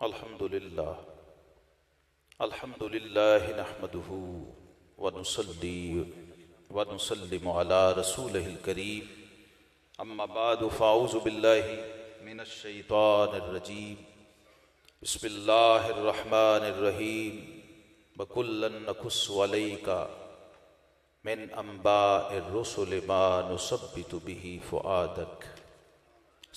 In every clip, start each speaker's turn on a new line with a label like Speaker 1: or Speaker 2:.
Speaker 1: अल्हम्दुलिल्लाह अल्हम्दुलिल्लाहि नहमदुहु व नुसल्ली व नुसल्लिमु अला रसूलिहिल करीम अम्मा बादु फ़ाऊज़ु बिल्लाहि मिनश शैतानिर रजीम बिस्मिल्लाहिर रहमानिर रहीम व कुल्लन नकुस्सु अलैका मिन अंबाइर रुसुलि मा नुसब्बितु बिही फ़ुआदक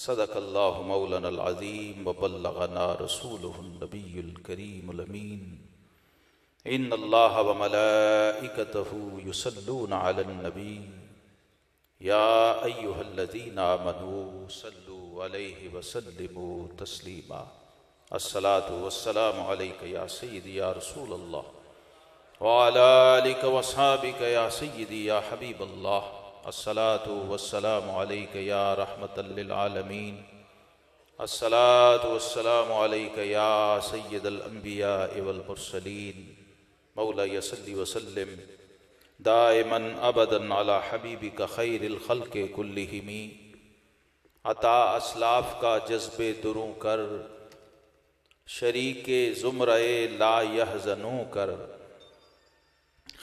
Speaker 1: सदक़ल्लाहु मौलानल अज़ीम व बल्लगना रसूलुहुन नबियुल करीमुल अमीन इन्नल्लाह व मलाइकतहु युसल्लूना अलन नबी या अय्युहल्लज़ीना आमनू सल्लु अलैहि व सल्लिमू तस्लीमा अस्सलातु वस्सलामु अलैका या सय्यदी या रसूलल्लाह व अला आलिका व अस्हाबिका या सय्यदी या हबीबल्लाह अस्सलातु वस्सलामु अलैका या रहमतल लिल आलमीन अस्सलातु वस्सलामु अलैका या सय्यदल अंबिया वल मुरसलीन मौला सल्लि व सल्लिम दाइमन अबदन अला हबीबिका खैरिल खल्क़ि कुल्लिहिम अता अस्लाफ का जज्बे दुरूं कर शरीके ज़ुमरे ला यहज़नू कर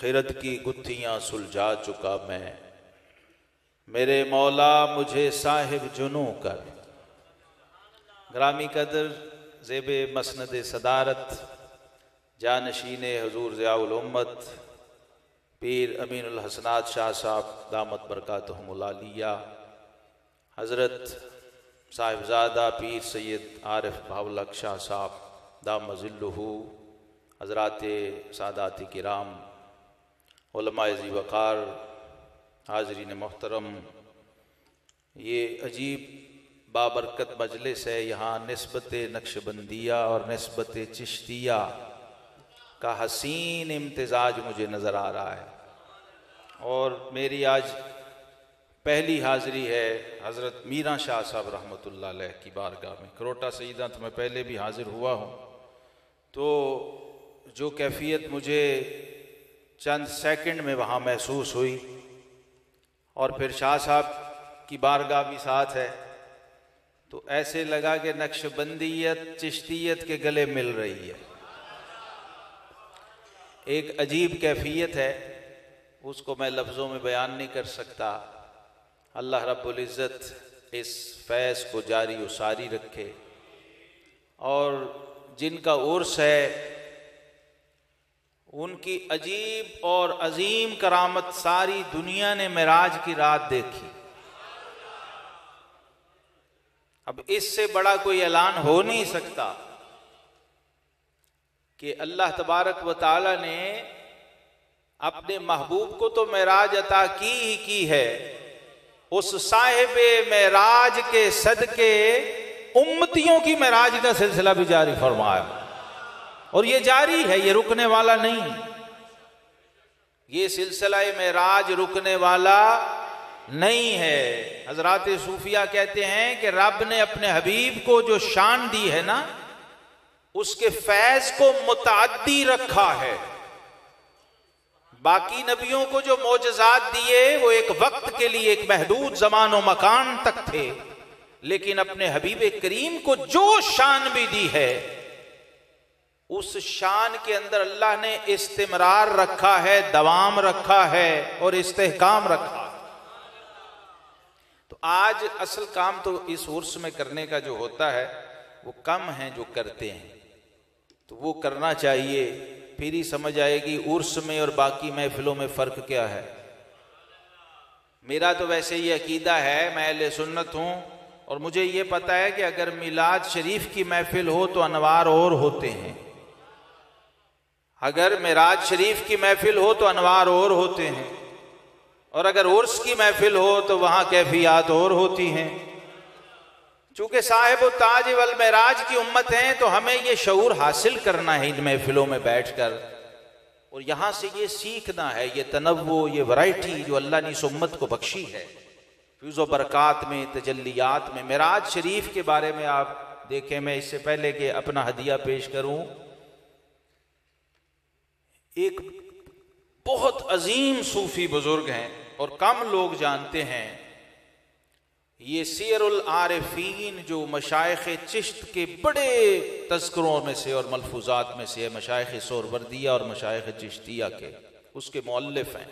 Speaker 1: खिरत की गुत्थियाँ सुलझा चुका मैं मेरे मौला मुझे साहिब जुनू कर। ग्रामी कदर ज़ेबे मसनद सदारत जानशीन हुज़ूर ज़ियाउल उम्मत पीर अमीनुल हसनात शाह साहब दामत बरकातहुमुल आलिया हज़रत साहिबजादा पीर सैयद आरिफ भावलक शाह साहब दाम ज़िल्लुहु हज़रात सादात किराम उलमाए ज़ी वक़ार हाज़रीन मोहतरम, ये अजीब बाबरकत मजलिस है। यहाँ निस्बत नक्शबंदिया और निस्बत चिश्तिया का हसीन इम्तिजाज मुझे नज़र आ रहा है और मेरी आज पहली हाज़री है हज़रत मीरा शाह साहब रहमतुल्लाह अलैह की बारगाह में। करोटा सईदा तो मैं पहले भी हाज़िर हुआ हूँ, तो जो कैफियत मुझे चंद सेकंड में वहाँ महसूस हुई और फिर शाह साहब की बारगाह भी साथ है, तो ऐसे लगा कि नक्शबंदियत चिश्तियत के गले मिल रही है। एक अजीब कैफियत है, उसको मैं लफ्ज़ों में बयान नहीं कर सकता। अल्लाह रब्बुल इज़्ज़त इस फैज़ को जारी व सारी रखे और जिनका उर्स है उनकी अजीब और अजीम करामत सारी दुनिया ने मेराज की रात देखी। अब इससे बड़ा कोई ऐलान हो नहीं सकता कि अल्लाह तबारक व तआला ने अपने महबूब को तो मेराज अता की ही की है, उस साहिबे मेराज के सदके उम्मतियों की मेराज का सिलसिला भी जारी फरमाया और ये जारी है, ये रुकने वाला नहीं। ये सिलसिला मेराज रुकने वाला नहीं है। हजरात सूफिया कहते हैं कि रब ने अपने हबीब को जो शान दी है ना, उसके फैज को मुतअद्दी रखा है। बाकी नबियों को जो मोजज़ात दिए वो एक वक्त के लिए एक महदूद ज़मान व मकान तक थे, लेकिन अपने हबीब करीम को जो शान भी दी है उस शान के अंदर अल्लाह ने इस्तिमरार रखा है, दवाम रखा है और इस्तेहकाम रखा। तो आज असल काम तो इस उर्स में करने का जो होता है वो कम है जो करते हैं, तो वो करना चाहिए, फिर ही समझ आएगी उर्स में और बाकी महफिलों में फ़र्क क्या है। मेरा तो वैसे ये अकीदा है, मैं अहले सुन्नत हूँ और मुझे ये पता है कि अगर मिलाद शरीफ की महफिल हो तो अनवार और होते हैं, अगर मेराज शरीफ की महफिल हो तो अनवार और होते हैं, और अगर उर्स की महफिल हो तो वहाँ कैफियत और होती हैं। चूँकि साहिब ताज वल मेराज की उम्मत हैं तो हमें ये शऊर हासिल करना है इन महफिलों में बैठकर, और यहाँ से ये सीखना है, ये तनव्वु, ये वैरायटी जो अल्लाह ने इस उम्मत को बख्शी है फ़ैज़ व बरक़ात में, तजल्लियात में। मेराज शरीफ के बारे में आप देखें, मैं इससे पहले कि अपना हदिया पेश करूँ, एक बहुत अजीम सूफी बुजुर्ग हैं और कम लोग जानते हैं, ये सियरुल आरिफीन जो मशाइख चिश्त के बड़े तज़किरों में से और मलफूजात में से है, मशाइख सोहरवर्दिया और मशाइख चिश्तिया के, उसके मुअल्लिफ हैं।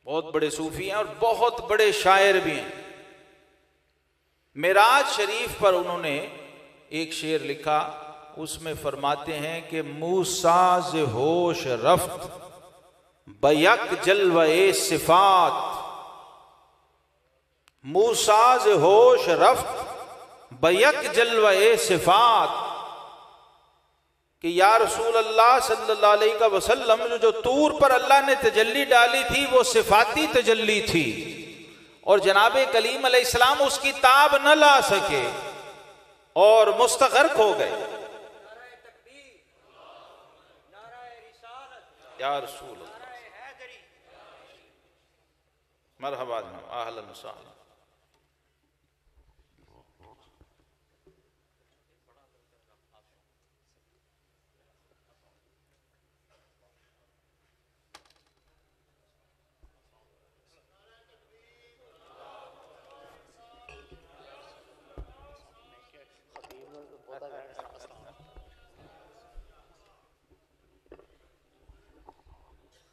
Speaker 1: बहुत बड़े सूफी हैं और बहुत बड़े शायर भी हैं। मेराज शरीफ पर उन्होंने एक शेर लिखा, उसमें फरमाते हैं कि मूसाज होश रफ्त बयक जलवे सिफात, मूसाज होश रफ्त बयक जलवे सिफात, कि या रसूल अल्लाह सल्लल्लाहु अलैहि वसल्लम जो तूर पर अल्लाह ने तजल्ली डाली थी वो सिफाती तजल्ली थी, और जनाबे कलीम अलैहिस्सलाम उसकी ताब न ला सके और मुस्तगर्क हो गए। या रसूल मरहबा अहलन व सहलन।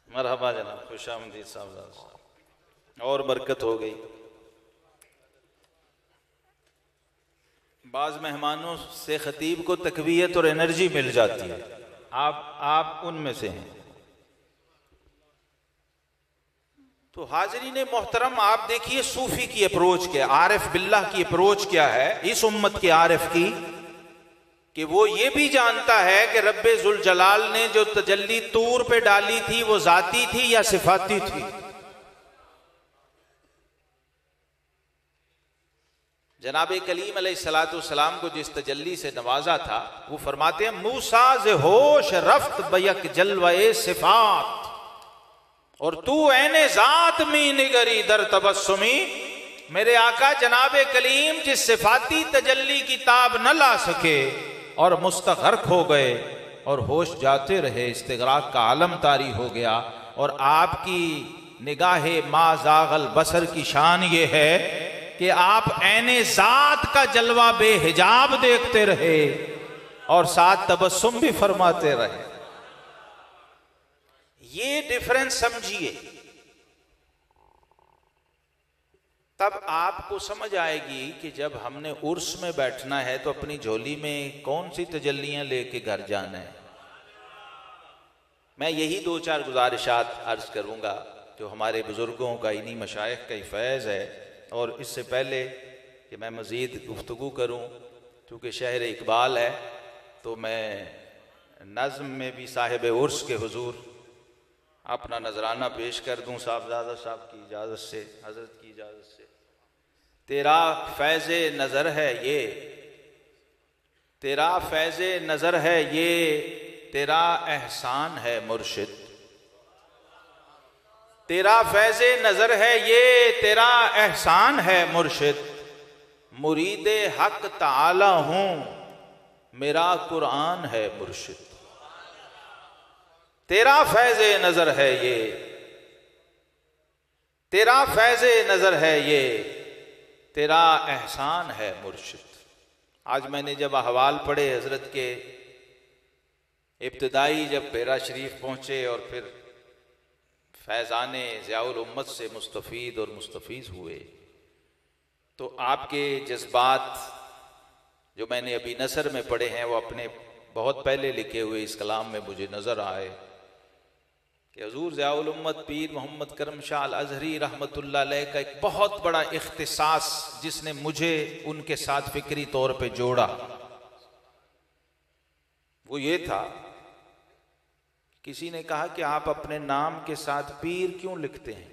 Speaker 1: मरहबा जनाब, खुश आमदीद साहब, और बरकत हो गई। बाज़ मेहमानों से खतीब को तकवीयत और एनर्जी मिल जाती है, आप उनमें से हैं। तो हाज़रीन मोहतरम, आप देखिए सूफी की अप्रोच क्या, आरिफ बिल्लाह की अप्रोच क्या है इस उम्मत के आरिफ की, कि वो ये भी जानता है कि रब्बे जुल जलाल ने जो तजल्ली तूर पे डाली थी वो जाती थी या सिफाती थी। जनाबे कलीम अलैहिस्सलाम को जिस तजल्ली से नवाजा था वो फरमाते हैं मूसाज होश रफ्त बयक जलवे सिफात, और तू ऐने जात मी निगरी दर तबस्सुमी, मेरे आका जनाबे कलीम जिस सिफाती तजल्ली की ताब न ला सके और मुस्तगर्क हो गए और होश जाते रहे, इस्तिगराक का आलम तारी हो गया। और आपकी निगाहे माज़ागल बसर की शान ये है कि आप ऐने जात का जलवा बेहिजाब देखते रहे और साथ तबस्सुम भी फरमाते रहे। ये डिफरेंस समझिए, तब आपको समझ आएगी कि जब हमने उर्स में बैठना है तो अपनी झोली में कौन सी तजल्लियां लेके घर जाना है। मैं यही दो चार गुजारिशात अर्ज करूंगा जो हमारे बुजुर्गों का, इन्हीं मशाइख का ही फैज़ है। और इससे पहले कि मैं मज़ीद गुफ्तगू करूं, चूँकि शहर इकबाल है तो मैं नज़्म में भी साहिब उर्स के हुजूर अपना नजराना पेश कर दूं साहबजादा साहब की इजाज़त से, हज़रत की इजाज़त से। तेरा फैज़े नज़र है ये, तेरा फैज़े नज़र है ये, तेरा एहसान है मुर्शिद, तेरा फैज़े नज़र है ये, तेरा एहसान है मुर्शिद, मुरीदे हक ताला हूँ, मेरा कुरान है मुर्शिद। तेरा फैज़े नज़र है ये, तेरा फैज़े नज़र है ये, तेरा एहसान है मुर्शिद। आज मैंने जब अहवाल पढ़े हज़रत के, इब्तिदाई जब पेरा शरीफ पहुँचे और फिर फैज़ाने ज़ियाउल उम्मत से मुस्तफ़ीद और मुस्तफ़ीज़ हुए, तो आपके जज्बात जो मैंने अभी नसर में पढ़े हैं वो अपने बहुत पहले लिखे हुए इस कलाम में मुझे नज़र आए कि हुज़ूर ज़ियाउल उम्मत पीर मोहम्मद करम शाह अल अज़हरी रहमतुल्लाह अलैह का एक बहुत बड़ा इख्तिसास जिसने मुझे उनके साथ फ़िक्री तौर पे जोड़ा, वो ये था, किसी ने कहा कि आप अपने नाम के साथ पीर क्यों लिखते हैं?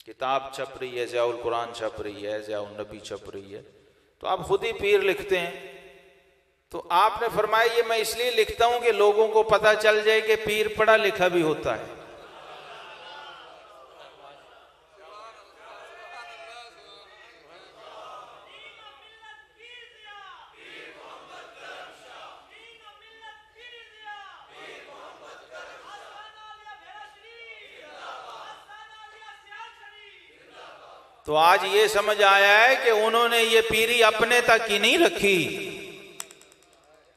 Speaker 1: किताब छप रही है, ज़ियाउल कुरान छप रही है, ज़ियाउल नबी छप रही है, तो आप खुद ही पीर लिखते हैं। तो आपने फरमाया ये मैं इसलिए लिखता हूं कि लोगों को पता चल जाए कि पीर पढ़ा लिखा भी होता है। तो आज ये समझ आया है कि उन्होंने ये पीरी अपने तक ही नहीं रखी,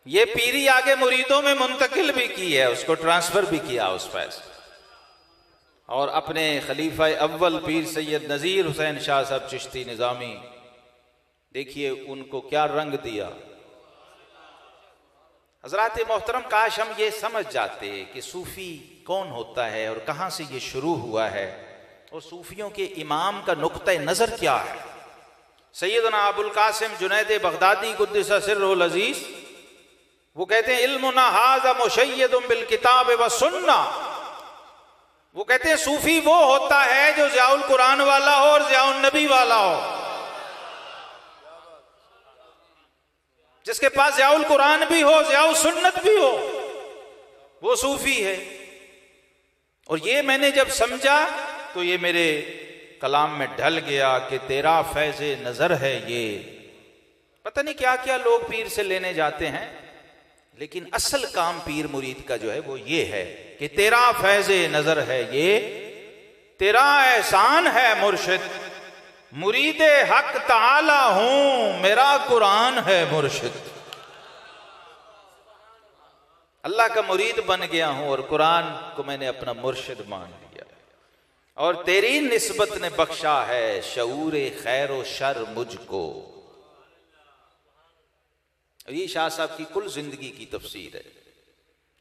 Speaker 1: ये पीरी आगे मुरीदों में मुंतकिल भी की है, उसको ट्रांसफर भी किया उस पैसे। और अपने खलीफा अव्वल पीर सैयद नज़ीर हुसैन शाह साहब चिश्ती निज़ामी, देखिए उनको क्या रंग दिया। हजरात मोहतरम, काश हम ये समझ जाते कि सूफ़ी कौन होता है और कहाँ से ये शुरू हुआ है और सूफियों के इमाम का नुक्ता नज़र क्या है। सैयदना अबुल कासिम जुनैद बगदादी कुद्दस सिर्रुल अज़ीज़ वो कहते हैं इल्मुना हाज़ा मुशय्यदुम बिल किताब व सुन्ना। वो कहते हैं सूफी वो होता है जो ज़ियाउल कुरान वाला हो और ज़ियाउल नबी वाला हो, जिसके पास ज़ियाउल कुरान भी हो ज़ियाउल सुन्नत भी हो, वो सूफी है। और ये मैंने जब समझा तो ये मेरे कलाम में ढल गया कि तेरा फैज़ नज़र है ये। पता नहीं क्या क्या लोग पीर से लेने जाते हैं, लेकिन असल काम पीर मुरीद का जो है वो ये है कि तेरा फैज़ नज़र है ये, तेरा एहसान है मुर्शिद, मुरीद हक ताला हूं, मेरा कुरान है मुर्शिद। अल्लाह का मुरीद बन गया हूं और कुरान को मैंने अपना मुर्शिद मान लिया, और तेरी निस्बत ने बख्शा है शऊर खैर व शर मुझको। ये शाह साहब की कुल जिंदगी की तफसीर है,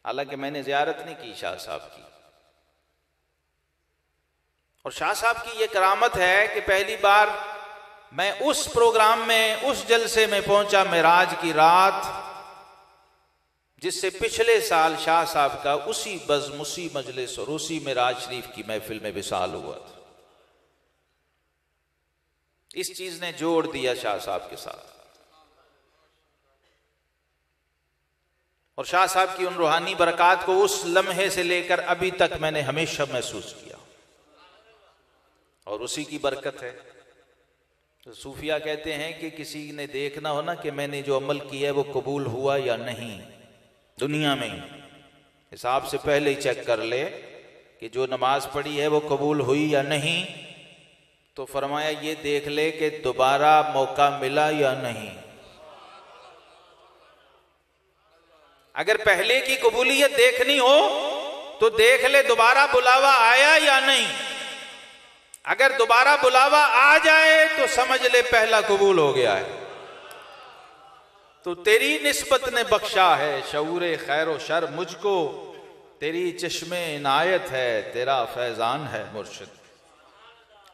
Speaker 1: हालांकि मैंने ज़ियारत नहीं की शाह साहब की। और शाह साहब की ये करामत है कि पहली बार मैं उस प्रोग्राम में, उस जलसे में पहुंचा मेराज की रात, जिससे पिछले साल शाह साहब का उसी बज़्म, उसी मजलिस और उसी मेराज शरीफ की महफिल में विसाल हुआ था। इस चीज ने जोड़ दिया शाह साहब के साथ। और शाह साहब की उन रूहानी बरक़ात को उस लम्हे से लेकर अभी तक मैंने हमेशा महसूस किया, और उसी की बरकत है। तो सूफिया कहते हैं कि किसी ने देखना हो ना कि मैंने जो अमल किया है वो कबूल हुआ या नहीं, दुनिया में हिसाब से पहले ही चेक कर ले कि जो नमाज पढ़ी है वो कबूल हुई या नहीं। तो फरमाया ये देख ले कि दोबारा मौका मिला या नहीं। अगर पहले की कबूलियत देखनी हो तो देख ले दोबारा बुलावा आया या नहीं। अगर दोबारा बुलावा आ जाए तो समझ ले पहला कबूल हो गया है। तो तेरी निस्बत ने बख्शा है शऊरे खैर व शर मुझको, तेरी चश्मे इनायत है, तेरा फैजान है मुर्शिद।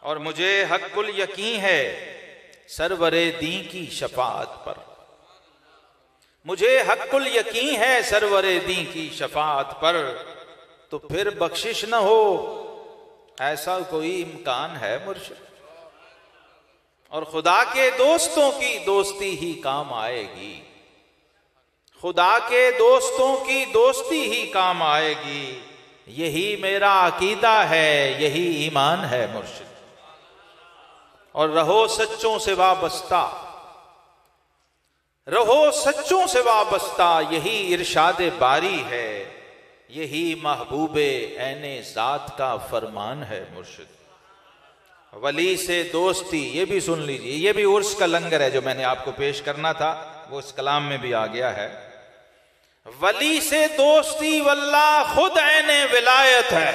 Speaker 1: और मुझे हक़्क़ुल यकीन है सरवरे दी की शफाअत पर, मुझे हक़्क़ुल यकीन है सरवरे दी की शफाअत पर। तो फिर बख्शिश न हो ऐसा कोई इम्कान है मुर्शिद। और खुदा के दोस्तों की दोस्ती ही काम आएगी, खुदा के दोस्तों की दोस्ती ही काम आएगी। यही मेरा अकीदा है, यही ईमान है मुर्शिद। और रहो सच्चों से वाबस्ता, रहो सच्चों से वाबस्ता, यही इरशाद बारी है, यही महबूबे ऐने ज़ात का फरमान है मुर्शिद। वली से दोस्ती, ये भी सुन लीजिए, ये भी उर्स का लंगर है जो मैंने आपको पेश करना था, वो इस कलाम में भी आ गया है। वली से दोस्ती वल्लाह खुद ऐने विलायत है,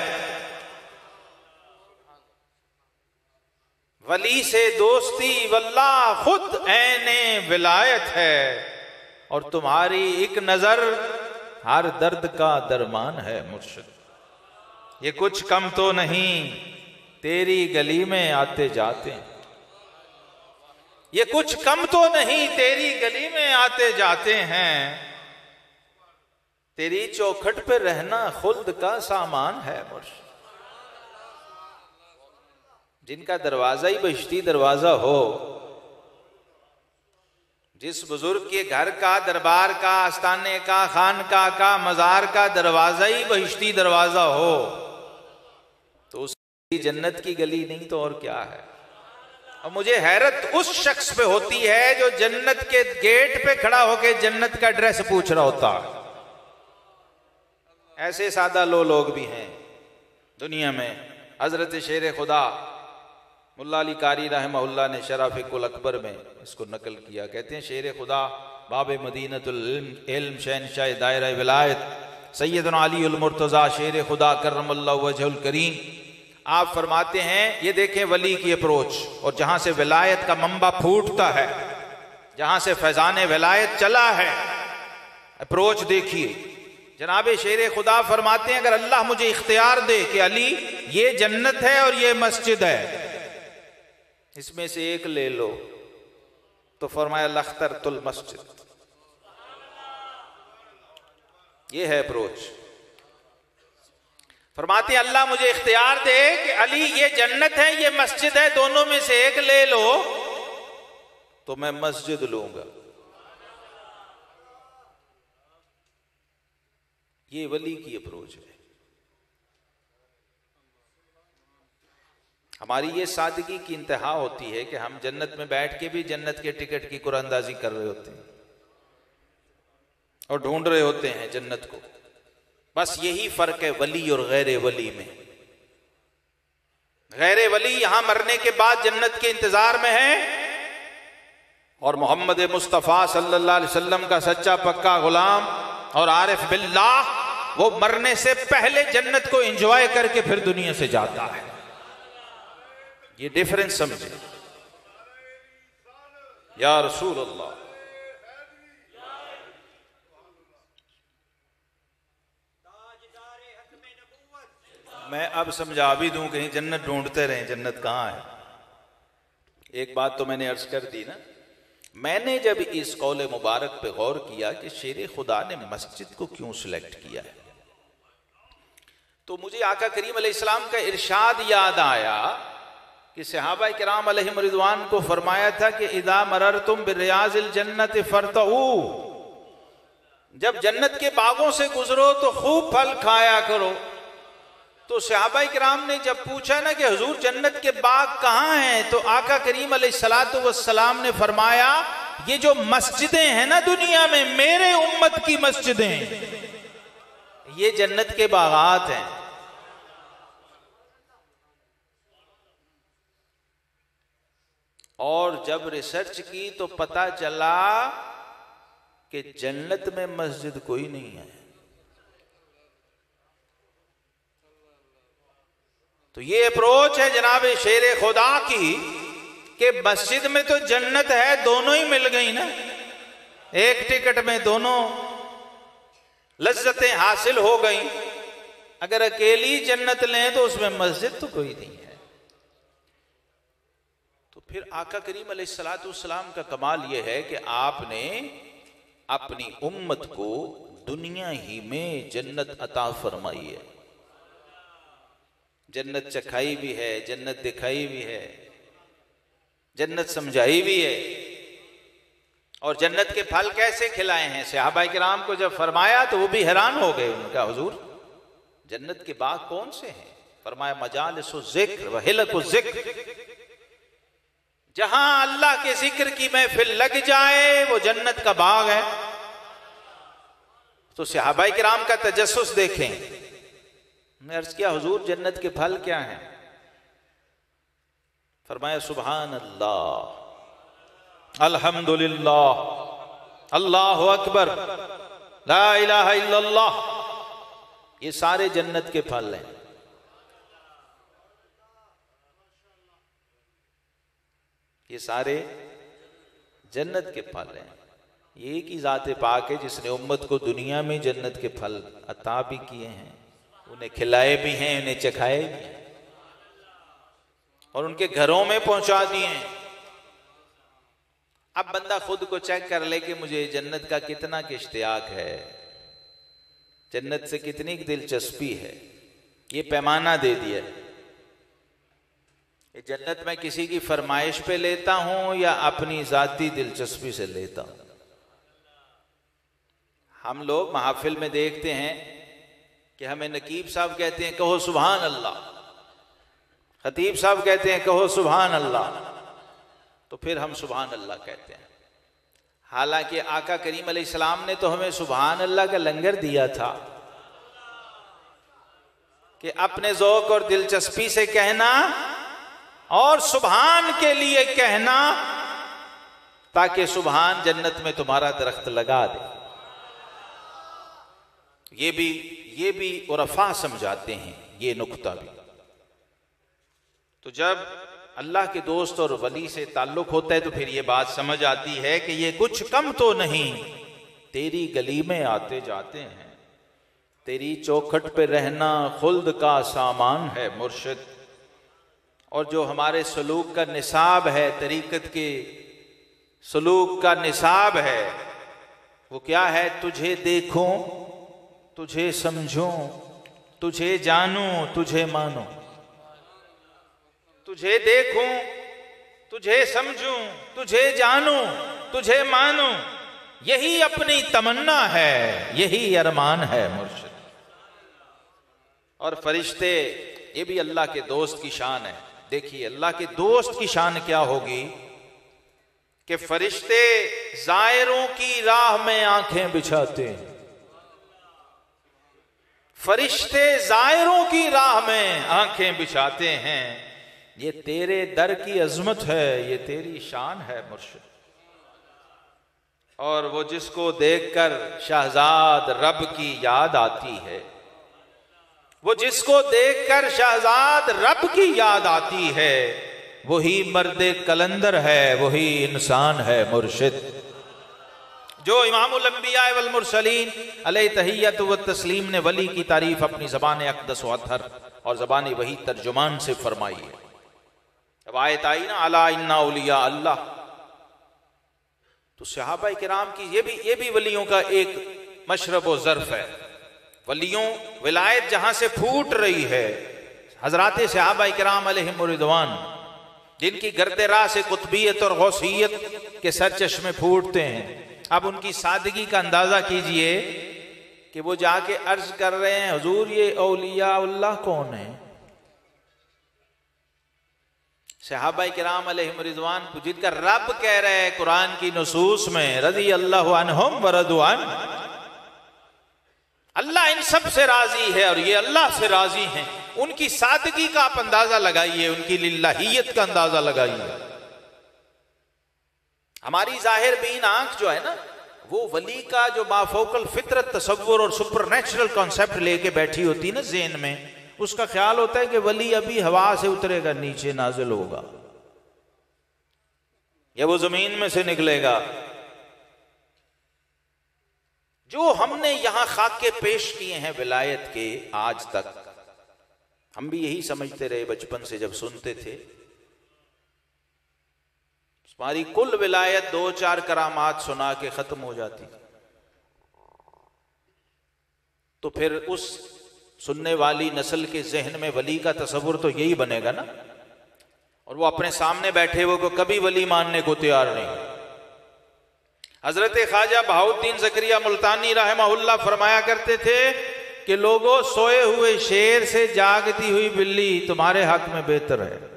Speaker 1: वली से दोस्ती वल्लाह खुद ऐने विलायत है। और तुम्हारी एक नजर हर दर्द का दरमान है मुर्शिद। ये कुछ कम तो नहीं तेरी गली में आते जाते, ये कुछ कम तो नहीं तेरी गली में आते जाते हैं। तेरी चौखट पे रहना खुल्द का सामान है मुर्शिद। जिनका दरवाजा ही बहिश्ती दरवाजा हो, जिस बुजुर्ग के घर का, दरबार का, आस्थाने का, खानका का, मजार का दरवाजा ही बहिश्ती दरवाजा हो, तो उसकी जन्नत की गली नहीं तो और क्या है। और मुझे हैरत उस शख्स पे होती है जो जन्नत के गेट पे खड़ा होकर जन्नत का एड्रेस पूछ रहा होता है। ऐसे सादा लोग भी हैं दुनिया में। हजरत शेर खुदा मुल्ला अली कारी रहमहुल्लाह ने शराफ़ुल अकबर में इसको नकल किया। कहते हैं शेर खुदा बाब मदीनतुल इल्म शहनशाह दायरा विलायत सैयदना अली उल मुर्तज़ा शेर खुदा करमल्लाहु वजहुल करीम, आप फरमाते हैं ये देखें वली की अप्रोच, और जहां से विलायत का मंबा फूटता है, जहां से फैजान विलायत चला है, अप्रोच देखिए। जनाब शेर खुदा फरमाते हैं अगर अल्लाह मुझे इख्तियार दे कि अली ये जन्नत है और ये मस्जिद है, इसमें से एक ले लो, तो फरमाया लख्तरतुल मस्जिद। ये है अप्रोच। फरमाते हैं अल्लाह मुझे इख्तियार दे कि अली ये जन्नत है ये मस्जिद है, दोनों में से एक ले लो, तो मैं मस्जिद लूंगा। ये वली की अप्रोच है। हमारी ये सादगी की इंतहा होती है कि हम जन्नत में बैठ के भी जन्नत के टिकट की कुरानंदाजी कर रहे होते हैं और ढूंढ रहे होते हैं जन्नत को। बस यही फर्क है वली और गैर वली में। गैर वली यहां मरने के बाद जन्नत के इंतजार में है, और मोहम्मद मुस्तफ़ा सल्लल्लाहु अलैहि वसल्लम का सच्चा पक्का गुलाम और आरिफ बिल्लाह वो मरने से पहले जन्नत को एंजॉय करके फिर दुनिया से जाता है। ये डिफरेंस समझे। या रसूल अल्लाह, मैं अब समझा भी दूं, कहीं जन्नत ढूंढते रहें, जन्नत कहां है। एक बात तो मैंने अर्ज कर दी ना, मैंने जब इस कौले मुबारक पे गौर किया कि शेर खुदा ने मस्जिद को क्यों सिलेक्ट किया है, तो मुझे आका करीम अलैहिस्सलाम का इरशाद याद आया कि सहाबा किराम अलैहिम रिज़वान को फरमाया था कि इदा मररतुम बिरियाजिल जन्नत फरतऊ, जब जन्नत के बागों से गुजरो तो खूब फल खाया करो। तो सहाबा किराम ने जब पूछा ना कि हुजूर जन्नत के बाग कहाँ हैं, तो आका करीम अलैहिस्सलातु वस्सलाम ने फरमाया ये जो मस्जिदें हैं ना दुनिया में, मेरे उम्मत की मस्जिदें, ये जन्नत के बागात हैं। और जब रिसर्च की तो पता चला कि जन्नत में मस्जिद कोई नहीं है। तो ये अप्रोच है जनाब शेर खुदा की कि मस्जिद में तो जन्नत है, दोनों ही मिल गई ना, एक टिकट में दोनों लज्जतें हासिल हो गई। अगर अकेली जन्नत लें तो उसमें मस्जिद तो कोई नहीं है। तो फिर आका करीम अलैहिस्सलातु वस्सलाम का कमाल यह है कि आपने अपनी उम्मत को दुनिया ही में जन्नत अता फरमाई है। जन्नत चखाई भी है, जन्नत दिखाई भी है, जन्नत समझाई भी है, और जन्नत के फल कैसे खिलाए हैं। सहाबा किराम को जब फरमाया तो वो भी हैरान हो गए। उनका हुजूर जन्नत के बाग कौन से हैं? फरमाया मजालिसु ज़िक्र व हिलकु ज़िक्र, जहां अल्लाह के जिक्र की महफिल लग जाए वो जन्नत का बाग है। तो सहाबा किराम का तजस्सुस देखें। मैं अर्ज किया हुजूर जन्नत के फल क्या हैं? फरमाया सुभान अल्लाह, अल्हम्दुलिल्लाह, अल्लाहु अकबर, ला इलाहा इल्लल्लाह, ये सारे जन्नत के फल हैं। ये सारे जन्नत के फल हैं। ये एक ही ज़ात पाक है जिसने उम्मत को दुनिया में जन्नत के फल अता भी किए हैं, उन्हें खिलाए भी हैं, उन्हें चखाए भी हैं, और उनके घरों में पहुंचा दिए हैं। अब बंदा खुद को चेक कर ले कि मुझे जन्नत का कितना इश्तियाक है, जन्नत से कितनी दिलचस्पी है। ये पैमाना दे दिया। ये जन्नत मैं किसी की फरमाइश पे लेता हूं या अपनी जाती दिलचस्पी से लेता हूं। हम लोग महफिल में देखते हैं कि हमें नकीब साहब कहते हैं कहो सुभान अल्लाह, खतीब साहब कहते हैं कहो सुभान अल्लाह, तो फिर हम सुभान अल्लाह कहते हैं। हालांकि आका करीम अलैहिस्सलाम ने तो हमें सुभान अल्लाह का लंगर दिया था कि अपने ज़ौक़ और दिलचस्पी से कहना और सुभान के लिए कहना, ताकि सुभान जन्नत में तुम्हारा दरख्त लगा दे। ये भी उरफा समझाते हैं ये नुक्ता भी। तो जब अल्लाह के दोस्त और वली से ताल्लुक होता है तो फिर ये बात समझ आती है कि ये कुछ कम तो नहीं, तेरी गली में आते जाते हैं, तेरी चौखट पे रहना खुल्द का सामान है मुर्शिद। और जो हमारे सलूक का निसाब है, तरीकत के सलूक का निसाब है, वो क्या है? तुझे देखूं, तुझे समझूं, तुझे जानूं, तुझे मानूं। तुझे देखूं, तुझे समझूं, तुझे जानूं, तुझे मानूं, यही अपनी तमन्ना है, यही अरमान है मुर्शिद। और फरिश्ते, ये भी अल्लाह के दोस्त की शान है। देखिए अल्लाह के दोस्त की शान क्या होगी कि फरिश्ते जायरों की राह में आंखें बिछाते हैं। फरिश्ते जायरों की राह में आंखें बिछाते हैं। ये तेरे दर की अजमत है, ये तेरी शान है मुर्शिद। और वो जिसको देखकर शहजाद रब की याद आती है, वो जिसको देखकर शहजाद रब की याद आती है, वही मर्दे कलंदर है, वही इंसान है मुर्शिद। जो इमामुल अंबिया वल मुरसलीन अलैहि तहियत व तस्लीम ने वली की तारीफ अपनी ज़बान अक़दस व अतहर और ज़बान वही तर्जुमान से फरमाई है। अब आयत आई ना, अला इन्ना औलिया अल्लाह, तो सहाबाए किराम की ये भी वलियों का एक मशरब व ज़र्फ है। वलियों विलायत जहां से फूट रही है, हजरात सहाबाए किराम अलैहिम रिदवान, जिनकी गर्दे राह से कुतबियत और गौसियत के सरचश्मे फूटते हैं। अब उनकी सादगी का अंदाजा कीजिए कि वो जाके अर्ज कर रहे हैं, हुजूर ये औलिया अल्लाह कौन है? सहाबाए किराम अलैहिम रिज़वान जिनका रब कह रहे हैं कुरान की नुसूस में, रज़ी अल्लाहु अन्हुम व रदू अन, अल्लाह इन सब से राजी है और ये अल्लाह से राजी हैं। उनकी सादगी का आप अंदाजा लगाइए, उनकी लिल्लाहियत का अंदाजा लगाइए। हमारी जाहिर बीन आंख जो है ना, वो वली का जो माफौकल फितरत तसव्वुर और सुपर नेचुरल कॉन्सेप्ट लेके बैठी होती है ना ज़हन में, उसका ख्याल होता है कि वली अभी हवा से उतरेगा, नीचे नाजिल होगा, या वो जमीन में से निकलेगा। जो हमने यहां खाके पेश किए हैं विलायत के, आज तक हम भी यही समझते रहे बचपन से जब सुनते थे। हमारी कुल विलायत 2-4 करामात सुना के खत्म हो जाती, तो फिर उस सुनने वाली नस्ल के जहन में वली का तसव्वुर तो यही बनेगा ना, और वो अपने सामने बैठे हुए को कभी वली मानने को तैयार नहीं। हजरत ख्वाजा बहाउद्दीन ज़करिया मुल्तानी रहमहुल्लाह फरमाया करते थे कि लोगों, सोए हुए शेर से जागती हुई बिल्ली तुम्हारे हक में बेहतर है।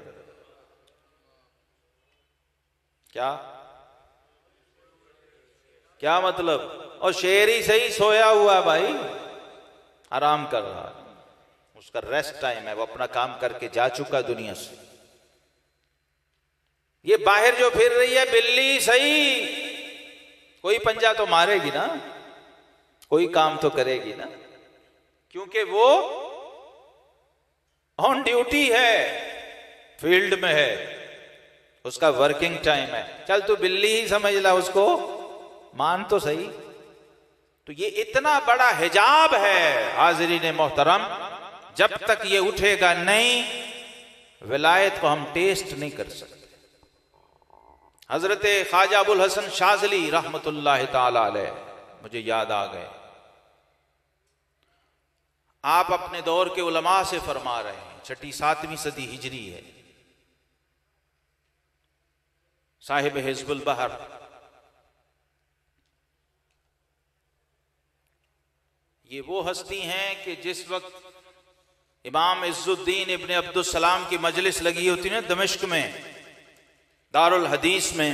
Speaker 1: क्या मतलब? और शेर ही सही सोया हुआ भाई, आराम कर रहा है, उसका रेस्ट टाइम है, वो अपना काम करके जा चुका दुनिया से। ये बाहर जो फिर रही है बिल्ली सही, कोई पंजा तो मारेगी ना, कोई काम तो करेगी ना, क्योंकि वो ऑन ड्यूटी है, फील्ड में है, उसका वर्किंग टाइम है। चल तू बिल्ली ही समझ ला उसको, मान तो सही। तो ये इतना बड़ा हिजाब है हाज़रीन मोहतरम, जब तक ये उठेगा नहीं, विलायत को हम टेस्ट नहीं कर सकते। हजरत ख्वाजा अबुल हसन शाज़ली रहमतुल्लाह ताला अलैह मुझे याद आ गए। आप अपने दौर के उलमा से फरमा रहे हैं, 6वीं-7वीं सदी हिजरी है, साहिब हिज़्बुल बहर। ये वो हस्ती हैं कि जिस वक्त इमाम इज़्ज़ुद्दीन इब्न अब्दुस्सलाम की मजलिस लगी होती है दमिश्क में, दारुल हदीस में,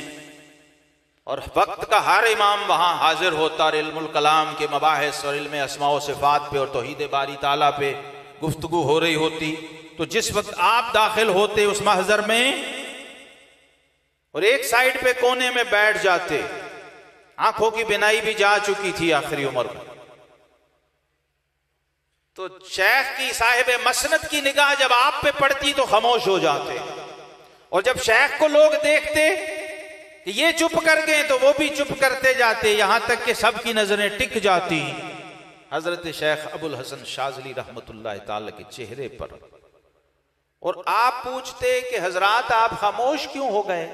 Speaker 1: और वक्त का हर इमाम वहां हाजिर होता और इल्मुल कलाम के मबाहिस और इल्म अस्मा व सिफ़ात पे और तौहीद बारी ताला पे गुफ्तगू हो रही होती, तो जिस वक्त आप दाखिल होते उस महजर में और एक साइड पे कोने में बैठ जाते, आंखों की बिनाई भी जा चुकी थी आखिरी उम्र में, तो शेख की साहिब मसनद की निगाह जब आप पे पड़ती तो खामोश हो जाते, और जब शेख को लोग देखते कि ये चुप कर गए तो वो भी चुप करते जाते, यहां तक कि सबकी नजरें टिक जाती हजरत शेख अबुल हसन शाज़ली रहमतुल्लाह ताला के चेहरे पर, और आप पूछते कि हजरात आप खामोश क्यों हो गए,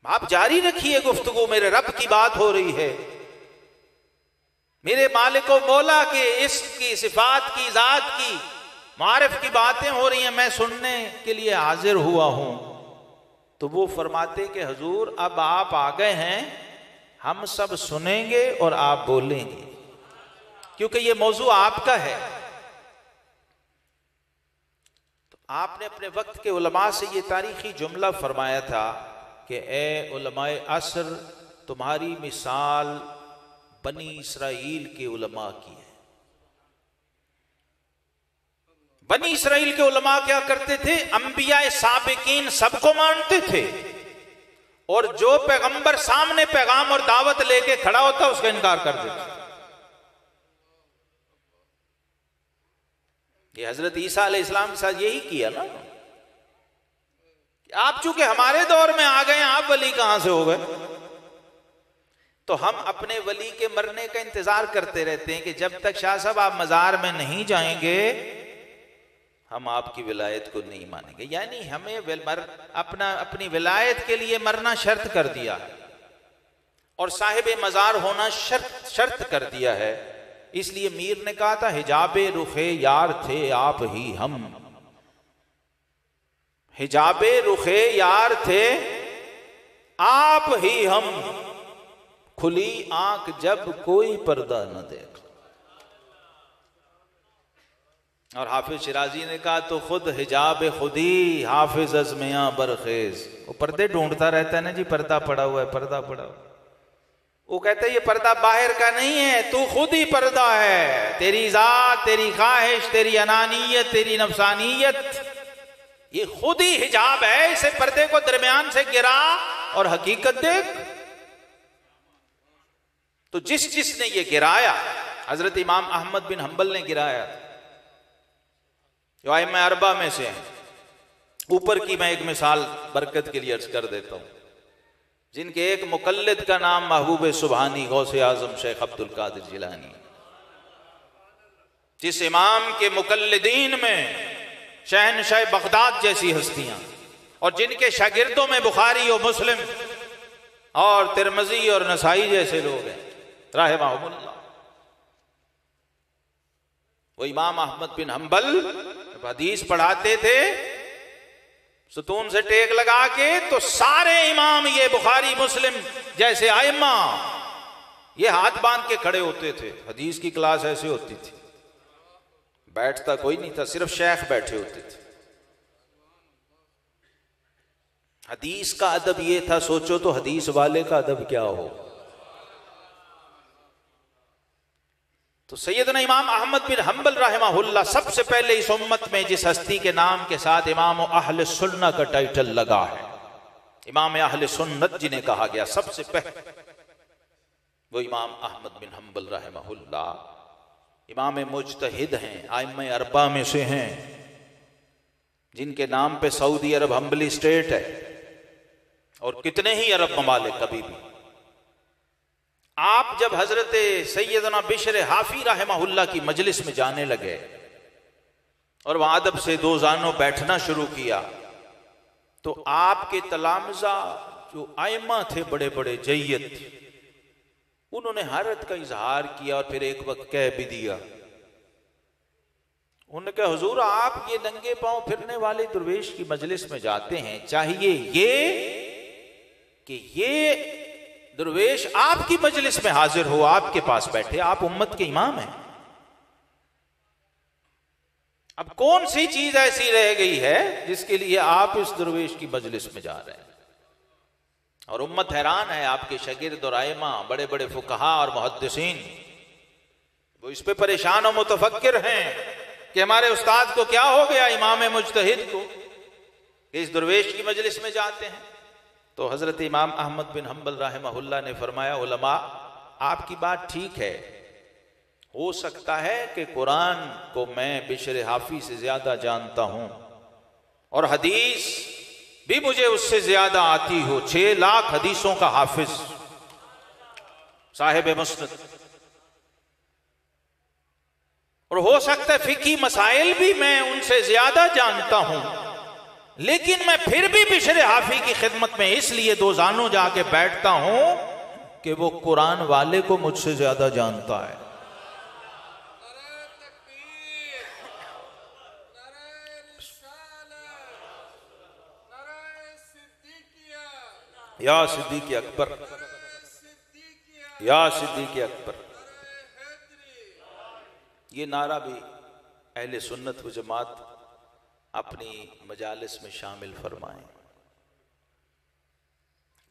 Speaker 1: आप जारी रखिए गुफ्तगू, मेरे रब की बात हो रही है, मेरे मालिक व मौला के इस्म की, सिफात की, जात की, मारिफ की बातें हो रही हैं, मैं सुनने के लिए हाजिर हुआ हूं। तो वो फरमाते कि हुजूर अब आप आ गए हैं, हम सब सुनेंगे और आप बोलेंगे, क्योंकि ये मौजू आपका है। तो आपने अपने वक्त के उलमा से ये तारीखी जुमला फरमाया था कि ए उलमाए असर, तुम्हारी मिसाल बनी इसराइल के उलमा की है। बनी इसराइल के उलमा क्या करते थे, अंबिया साबिकीन सबको मानते थे, और जो पैगंबर सामने पैगाम और दावत लेके खड़ा होता उसका इनकार कर देते। ये हजरत ईसा अलैहिस्सलाम के साथ यही किया ना, आप चूंकि हमारे दौर में आ गए, आप वली कहां से हो गए। तो हम अपने वली के मरने का इंतजार करते रहते हैं कि जब तक शाह साहब आप मजार में नहीं जाएंगे हम आपकी विलायत को नहीं मानेंगे। यानी हमें अपनी विलायत के लिए मरना शर्त कर दिया है, और साहिब मजार होना शर्त कर दिया है। इसलिए मीर ने कहा था, हिजाबे रुखे यार थे आप ही हम, हिजाबे रुखे यार थे आप ही हम, खुली आंख जब कोई पर्दा न देख। और हाफिज शिराजी ने कहा, तो खुद हिजाब खुदी हाफिज अज़मिया बरखेज, वो पर्दे ढूंढता रहता है ना जी, पर्दा पड़ा हुआ है, पर्दा पड़ा हुआ। वो कहते हैं ये पर्दा बाहर का नहीं है, तू खुद ही पर्दा है, तेरी जात, तेरी ख्वाहिश, तेरी अनानियत, तेरी नफसानियत, ये खुद ही हिजाब है। इसे पर्दे को दरमियान से गिरा और हकीकत देख। तो जिसने ये गिराया, हजरत इमाम अहमद बिन हंबल ने गिराया, जो आइम्मा अरबा में से हैं। ऊपर की मैं एक मिसाल बरकत के लिए अर्ज कर देता हूं, जिनके एक मुकल्लिद का नाम महबूब सुबहानी गौसे आजम शेख अब्दुल कादिर जिलानी, जिस इमाम के मुकल्लिदीन में शहनशाह बगदाद जैसी हस्तियां, और जिनके शागिर्दों में बुखारी और मुस्लिम और तिरमिज़ी और नसाई जैसे लोग हैं रहमहुमुल्लाह। वो इमाम अहमद बिन हंबल हदीस पढ़ाते थे सुतून से टेक लगा के, तो सारे इमाम ये बुखारी मुस्लिम जैसे आइम्मा ये हाथ बांध के खड़े होते थे। हदीस की क्लास ऐसे होती थी, बैठता कोई नहीं था, सिर्फ शेख बैठे होते थे। हदीस का अदब ये था, सोचो तो हदीस वाले का अदब क्या हो। तो सैयदना इमाम अहमद बिन हंबल रहमहुल्लाह सबसे पहले इस उम्मत में जिस हस्ती के नाम के साथ इमाम अहले सुन्नत का टाइटल लगा है, इमाम अहले सुन्नत जिन्हें कहा गया सबसे पहले, वो इमाम अहमद बिन हंबल रहमहुल्लाह इमाम मुज्तहिद हैं, आइम्मा अरबा में से हैं, जिनके नाम पे सऊदी अरब हम्बली स्टेट है, और कितने ही अरब ममालिक। कभी भी आप जब हजरत सैयदना बिशर हाफी रहमहुल्लाह की मजलिस में जाने लगे और वहां अदब से दो जानों बैठना शुरू किया, तो आपके तलामजा जो आइम्मा थे बड़े बड़े जय्यद, उन्होंने हैरत का इजहार किया और फिर एक वक्त कह भी दिया। उन्होंने कहा, हुजूर आप ये नंगे पांव फिरने वाले दुर्वेश की मजलिस में जाते हैं, चाहिए ये कि ये दुर्वेश आपकी मजलिस में हाजिर हो, आपके पास बैठे, आप उम्मत के इमाम हैं। अब कौन सी चीज ऐसी रह गई है जिसके लिए आप इस दुर्वेश की मजलिस में जा रहे हैं। और उम्मत हैरान है, आपके शागिर्द और आइमा बड़े बड़े फुकहा और मुहद्दिसीन वो इस पे परेशान और मुतफक्किर हैं कि हमारे उस्ताद को क्या हो गया, इमाम मुज्तहिद को, इस दुर्वेश की मजलिस में जाते हैं। तो हजरत इमाम अहमद बिन हम्बल रहमहुल्लाह ने फरमाया, उलमा आपकी बात ठीक है, हो सकता है कि कुरान को मैं बिशर हाफी से ज्यादा जानता हूं और हदीस भी मुझे उससे ज्यादा आती हो। 6 लाख हदीसों का हाफिज साहिब मुस्नद, और हो सकता है फिकी मसाइल भी मैं उनसे ज्यादा जानता हूं, लेकिन मैं फिर भी बिशर हाफी की खिदमत में इसलिए दो जानों जाके बैठता हूं कि वो कुरान वाले को मुझसे ज्यादा जानता है। या सिद्दीक़ अकबर, या सिद्दीक़ अकबर, ये नारा भी अहले सुन्नत व जमात अपनी मजालिस में शामिल फरमाएं।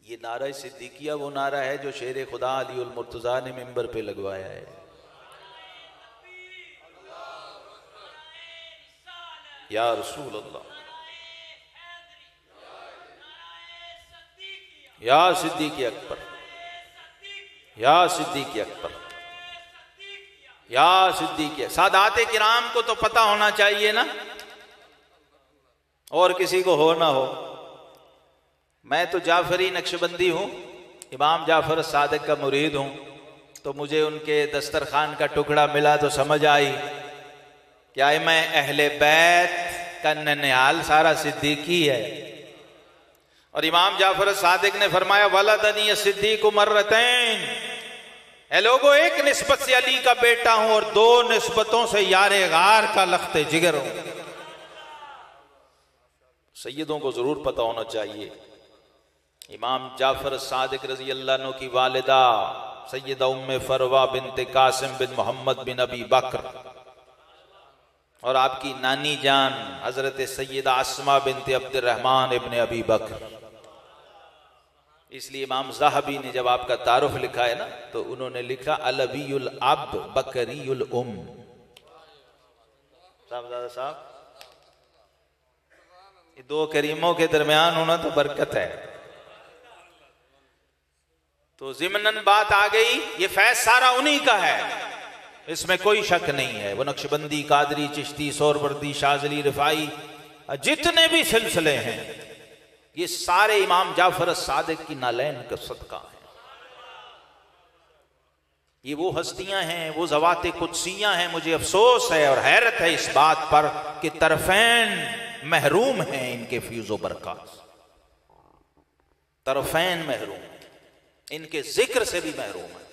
Speaker 1: ये नारा सिद्दीकिया वो नारा है जो शेर खुदा अली उल मुर्तज़ा ने मिंबर पे लगवाया है। या रसूल अल्लाह, या सिद्दीक़ अकबर, या सिद्दीक़ अकबर, या सिद्दीक़। सादाते किराम को तो पता होना चाहिए ना, और किसी को हो ना हो। मैं तो जाफरी नक्शबंदी हूं, इमाम जाफर सादिक का मुरीद हूं, तो मुझे उनके दस्तरखान का टुकड़ा मिला तो समझ आई क्या मैं अहले बैत का ननिहाल सारा सिद्दीकी है। और इमाम जाफर सादिक ने फरमाया, वलदनी सिद्दीक मर्रतैन, ए लोगों, एक निस्बत से अली का बेटा हूं और 2 निस्बतों से यारे गार का लख्ते जिगर हूं। सैयदों को जरूर पता होना चाहिए। इमाम जाफर सादिक रजी अल्लाह अन्हु की वालिदा सैयदा उम्मे फरवा बिनते कासिम बिन मोहम्मद बिन अबी बकर और आपकी नानी जान हजरत सैयदा अस्मा बिनते अब्दुर्रहमान इब्न अबी बकर। इसलिए इमाम ज़हाबी ने जब आपका तारुफ लिखा है ना, तो उन्होंने लिखा अलवियुल अब बकरियुल उम। साहब, ये 2 करीमों के दरमियान होना तो बरकत है। तो ज़िमनन बात आ गई, ये फैज सारा उन्हीं का है, इसमें कोई शक नहीं है। वो नक्शबंदी, कादरी, चिश्ती, सोहरवर्दी, शाज़ली, रिफाई, जितने भी सिलसिले हैं, ये सारे इमाम जाफर सादिक की नालैन का सदका है। ये वो हस्तियां हैं, वो ज़वाते कुदसियां हैं। मुझे अफसोस है और हैरत है इस बात पर कि तरफैन महरूम हैं इनके फ्यूज़ो बरकत, तरफैन महरूम, इनके जिक्र से भी महरूम है।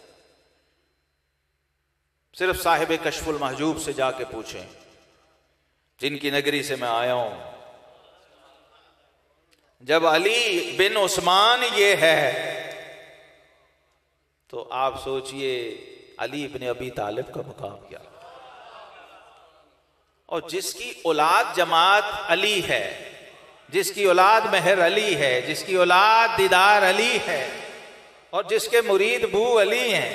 Speaker 1: सिर्फ साहिब कश्फुल महजूब से जाके पूछें, जिनकी नगरी से मैं आया हूं। जब अली बिन उस्मान ये है तो आप सोचिए अली इब्न अबी तालिब का मुकाम क्या। और जिसकी औलाद जमात अली है, जिसकी औलाद मेहर अली है, जिसकी औलाद दीदार अली है, और जिसके मुरीद बू अली हैं,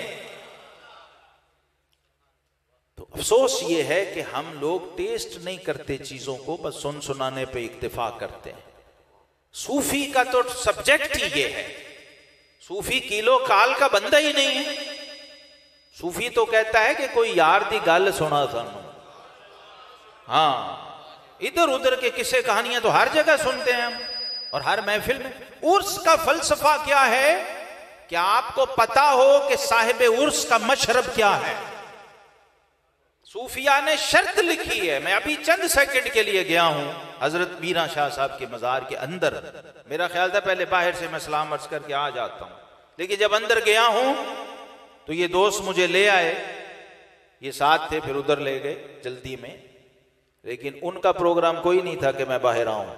Speaker 1: तो अफसोस ये है कि हम लोग टेस्ट नहीं करते चीजों को, बस सुन सुनाने पे इक्तिफा करते हैं। सूफी का तो सब्जेक्ट ही ये है। सूफी किलो काल का बंदा ही नहीं है। सूफी तो कहता है कि कोई यार दी गल सुना सानू। हाँ, इधर उधर के किस्से कहानियां तो हर जगह सुनते हैं हम, और हर महफिल में। उर्स का फलसफा क्या है? क्या आपको पता हो कि साहिब उर्स का मशरब क्या है? सूफिया ने शर्त लिखी है। मैं अभी चंद सेकंड के लिए गया हूं हजरत मीरा शाह साहब के मजार के अंदर। मेरा ख्याल था पहले बाहर से मैं सलाम अर्ज करके आ जाता हूं, लेकिन जब अंदर गया हूं तो ये दोस्त मुझे ले आए, ये साथ थे, फिर उधर ले गए जल्दी में, लेकिन उनका प्रोग्राम कोई नहीं था कि मैं बाहर आऊं।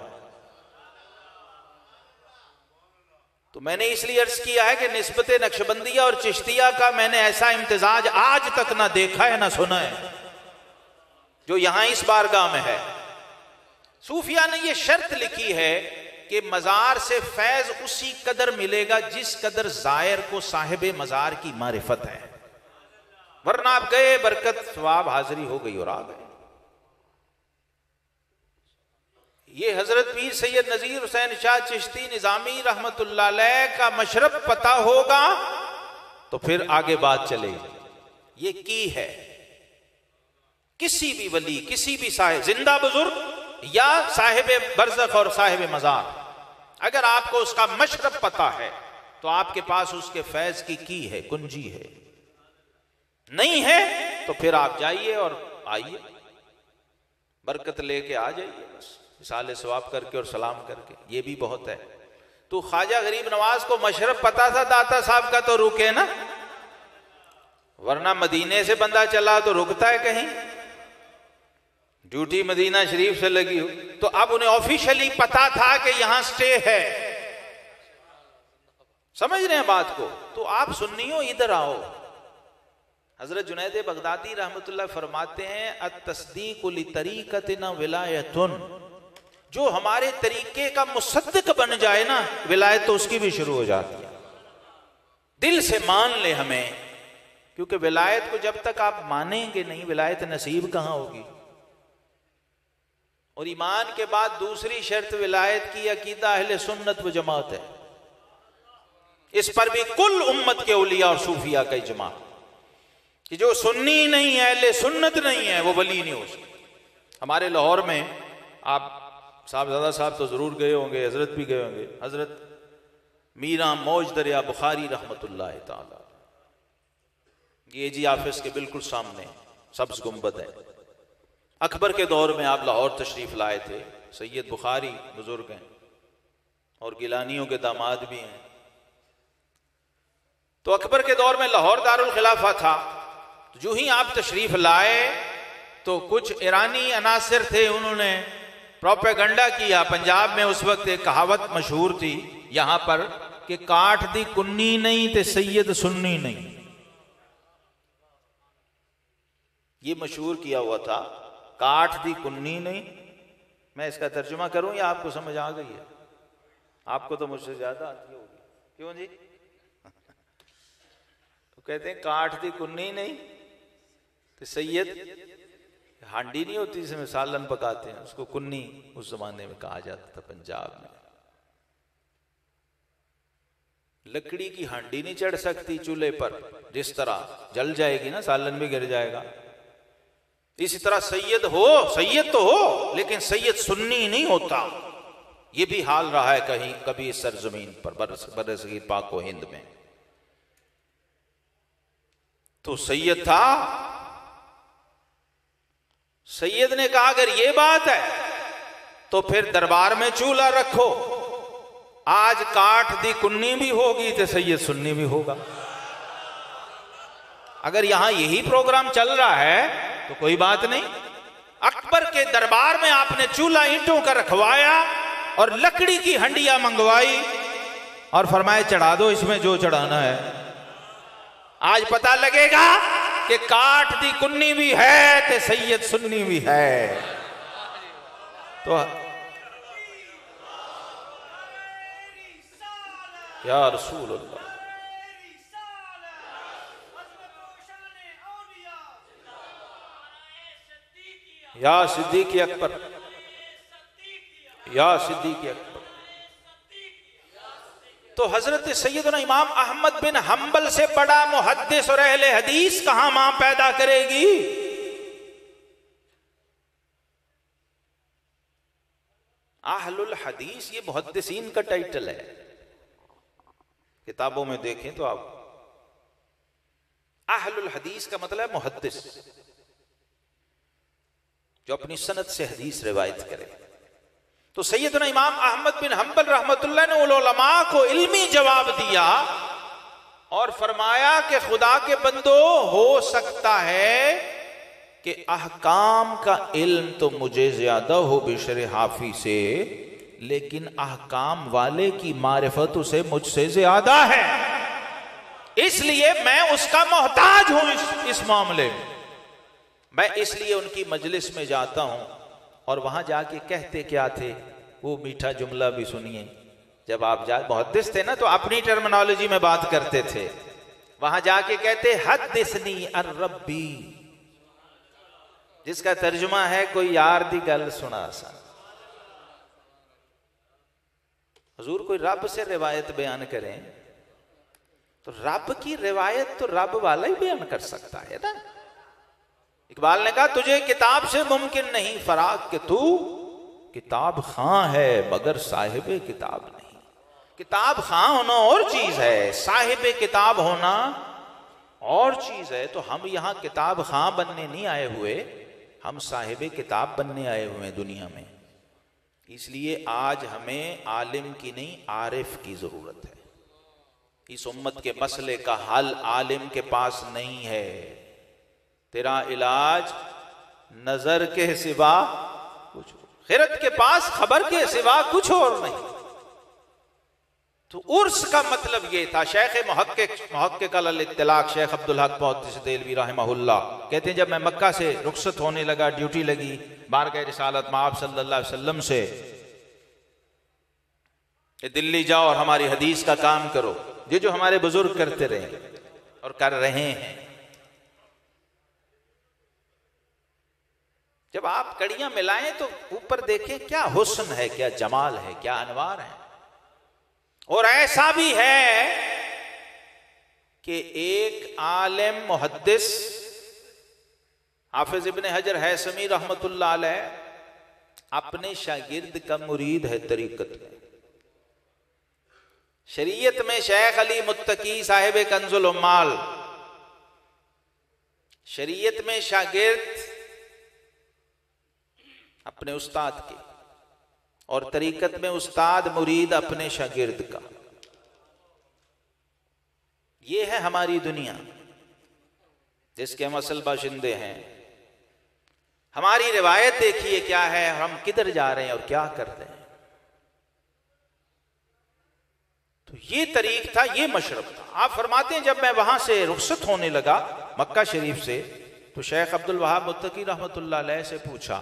Speaker 1: तो मैंने इसलिए अर्ज किया है कि निस्बत नक्शबंदिया और चिश्तिया का मैंने ऐसा इम्तिजाज आज तक ना देखा है ना सुना है जो यहां इस बारगाह में है। सूफिया ने यह शर्त लिखी है कि मजार से फैज उसी कदर मिलेगा जिस कदर जायर को साहिब मजार की मारिफत है, वरना आप गए, बरकत सवाब हाजिरी हो गई और आ गए। ये हजरत पीर सैयद नजीर हुसैन शाह चिश्ती निजामी रहमतुल्लाह अलैह का मशरब पता होगा तो फिर आगे बात चलेगी। ये की है किसी भी वली, किसी भी साहिब, जिंदा बुजुर्ग या साहिब बरज़ख और साहिब मज़ार, अगर आपको उसका मशरब पता है तो आपके पास उसके फैज की है, कुंजी है। नहीं है तो फिर आप जाइए और आइए, बरकत लेके आ जाइए, बस इसाले सवाब करके और सलाम करके, ये भी बहुत है। तो ख्वाजा गरीब नवाज को मशरब पता था दाता साहब का तो रुके ना, वरना मदीने से बंदा चला तो रुकता है कहीं, ड्यूटी मदीना शरीफ से लगी हो। तो अब उन्हें ऑफिशियली पता था कि यहां स्टे है, समझ रहे हैं बात को। तो आप सुन्नियों इधर आओ। हजरत जुनैद बगदादी रहमतुल्लाह फरमाते हैं अत-तस्दीक़ु लितरीक़तिना विलायतुन, जो हमारे तरीके का मुसद्दिक बन जाए ना, विलायत तो उसकी भी शुरू हो जाती है। दिल से मान ले हमें, क्योंकि विलायत को जब तक आप मानेंगे नहीं, विलायत नसीब कहां होगी। और ईमान के बाद दूसरी शर्त विलायत की अकीदा अहले सुन्नत व जमात है। इस पर भी कुल उम्मत के औलिया और सूफिया का इजमा कि जो सुन्नी नहीं है, अहले सुन्नत नहीं है, वो वली नहीं हो सकती। हमारे लाहौर में आप साहबजादा साहब तो जरूर गए होंगे, हजरत भी गए होंगे, हजरत मीरा मौज दरिया बुखारी रहमतुल्लाह ताला, ये जी ऑफिस के बिल्कुल सामने सब्ज गुंबद है। अकबर के दौर में आप लाहौर तशरीफ लाए थे, सैयद बुखारी बुजुर्ग हैं और गिलानियों के दामाद भी हैं। तो अकबर के दौर में लाहौर दारुल खिलाफा था। तो जो ही आप तशरीफ लाए तो कुछ ईरानी अनासिर थे, उन्होंने प्रोपेगंडा किया। पंजाब में उस वक्त एक कहावत मशहूर थी यहां पर कि काठ दी कुन्नी नहीं ते सैयद सुन्नी नहीं, ये मशहूर किया हुआ था। काठ दी कुन्नी नहीं, मैं इसका तर्जुमा करूं या आपको समझ आ गई है? आपको तो मुझसे ज्यादा आती होगी, क्यों जी? तो कहते हैं काठ दी कुन्नी नहीं तो सैयद, हांडी नहीं होती जिसमें सालन पकाते हैं, उसको कुन्नी उस जमाने में कहा जाता था पंजाब में। लकड़ी की हांडी नहीं चढ़ सकती चूल्हे पर, जिस तरह जल जाएगी ना, सालन भी गिर जाएगा। इसी तरह सैयद हो, सैयद तो हो, लेकिन सैयद सुन्नी नहीं होता। ये भी हाल रहा है कहीं कभी इस सरजमीन पर, बरसगीर पाक व हिंद में। तो सैयद था, सैयद ने कहा अगर ये बात है तो फिर दरबार में चूल्हा रखो, आज काठ दी कुन्नी भी होगी तो सैयद सुन्नी भी होगा। अगर यहां यही प्रोग्राम चल रहा है तो कोई बात नहीं। अकबर के दरबार में आपने चूल्हा ईंटों का रखवाया और लकड़ी की हंडिया मंगवाई और फरमाए चढ़ा दो इसमें जो चढ़ाना है। आज पता लगेगा कि काठ दी कुन्नी भी है ते सैयद सुन्नी भी है। तो या रसूल अल्लाह, या सिद्दीक़ अकबर, या सिद्दीक़ अकबर। तो हजरत सैयदना इमाम अहमद बिन हम्बल से बड़ा मुहद्दिस और अहले हदीस कहां मां पैदा करेगी? अहलुल हदीस ये मुहद्दिसीन का टाइटल है, किताबों में देखें तो आप, अहलुल हदीस का मतलब मुहद्दिस, जो अपनी सनद से हदीस रिवायत करे। तो सैयदना इमाम अहमद बिन हम्बल रहमतुल्लाह ने उलमा को इल्मी जवाब दिया और फरमाया कि खुदा के बंदो, हो सकता है कि अहकाम का इल्म तो मुझे ज्यादा हो बिशर हाफी से, लेकिन अहकाम वाले की मारिफत उसे मुझसे ज्यादा है, इसलिए मैं उसका मोहताज हूं इस मामले में। मैं इसलिए उनकी मजलिस में जाता हूं और वहां जाके कहते क्या थे, वो मीठा जुमला भी सुनिए। जब आप मुहद्दिस थे ना तो अपनी टर्मिनोलॉजी में बात करते थे। वहां जाके कहते हद्दिसनी अन रब्बी, जिसका तर्जुमा है कोई यार दी गल सुना सा। हुजूर कोई रब से रिवायत बयान करें तो रब की रिवायत तो रब वाला ही बयान कर सकता है ना। इकबाल ने कहा तुझे किताब से मुमकिन नहीं फराक कि तू किताब खां है मगर साहिब किताब नहीं। किताब खां होना और चीज है, साहिब किताब होना और चीज है। तो हम यहाँ किताब खां बनने नहीं आए हुए, हम साहिब किताब बनने आए हुए हैं दुनिया में। इसलिए आज हमें आलिम की नहीं आरिफ की जरूरत है। इस उम्मत के मसले का हल आलिम के पास नहीं है। तेरा इलाज नजर के सिवा कुछ, खिरत के पास खबर के सिवा कुछ और नहीं। तो उर्स का मतलब ये था। शेख मुहक्किक अल इत्तिलाक शेख अब्दुल हक मुहद्दिस देलवी रहमहुल्लाह कहते हैं जब मैं मक्का से रुखसत होने लगा, ड्यूटी लगी बारगाह रिसालत में आप सल्लल्लाहु अलैहि वसल्लम से, दिल्ली जाओ और हमारी हदीस का काम करो, ये जो हमारे बुजुर्ग करते रहे और कर रहे हैं। जब आप कड़ियां मिलाएं तो ऊपर देखें क्या हुस्न है, क्या जमाल है, क्या अनवार है। और ऐसा भी है कि एक आलिम मुहद्दिस हाफिज इब्ने हजर हैसमी रहमतुल्लाह अलैह अपने शागिर्द का मुरीद है तरीकत में। शरीयत में शेख अली मुत्तकी साहिब कंजुल उम्माल, शरीयत में शागिर्द अपने उस्ताद के और तरीकत में उस्ताद मुरीद अपने शागिर्द का। ये है हमारी दुनिया जिसके हम असल बाशिंदे हैं। हमारी रिवायत देखिए क्या है, हम किधर जा रहे हैं और क्या कर रहे हैं। तो ये तरीक था, ये मशरब था। आप फरमाते हैं जब मैं वहां से रुखसत होने लगा मक्का शरीफ से, तो शेख अब्दुल वहाब मुत्तकी रहमतुल्लाह अलैह से पूछा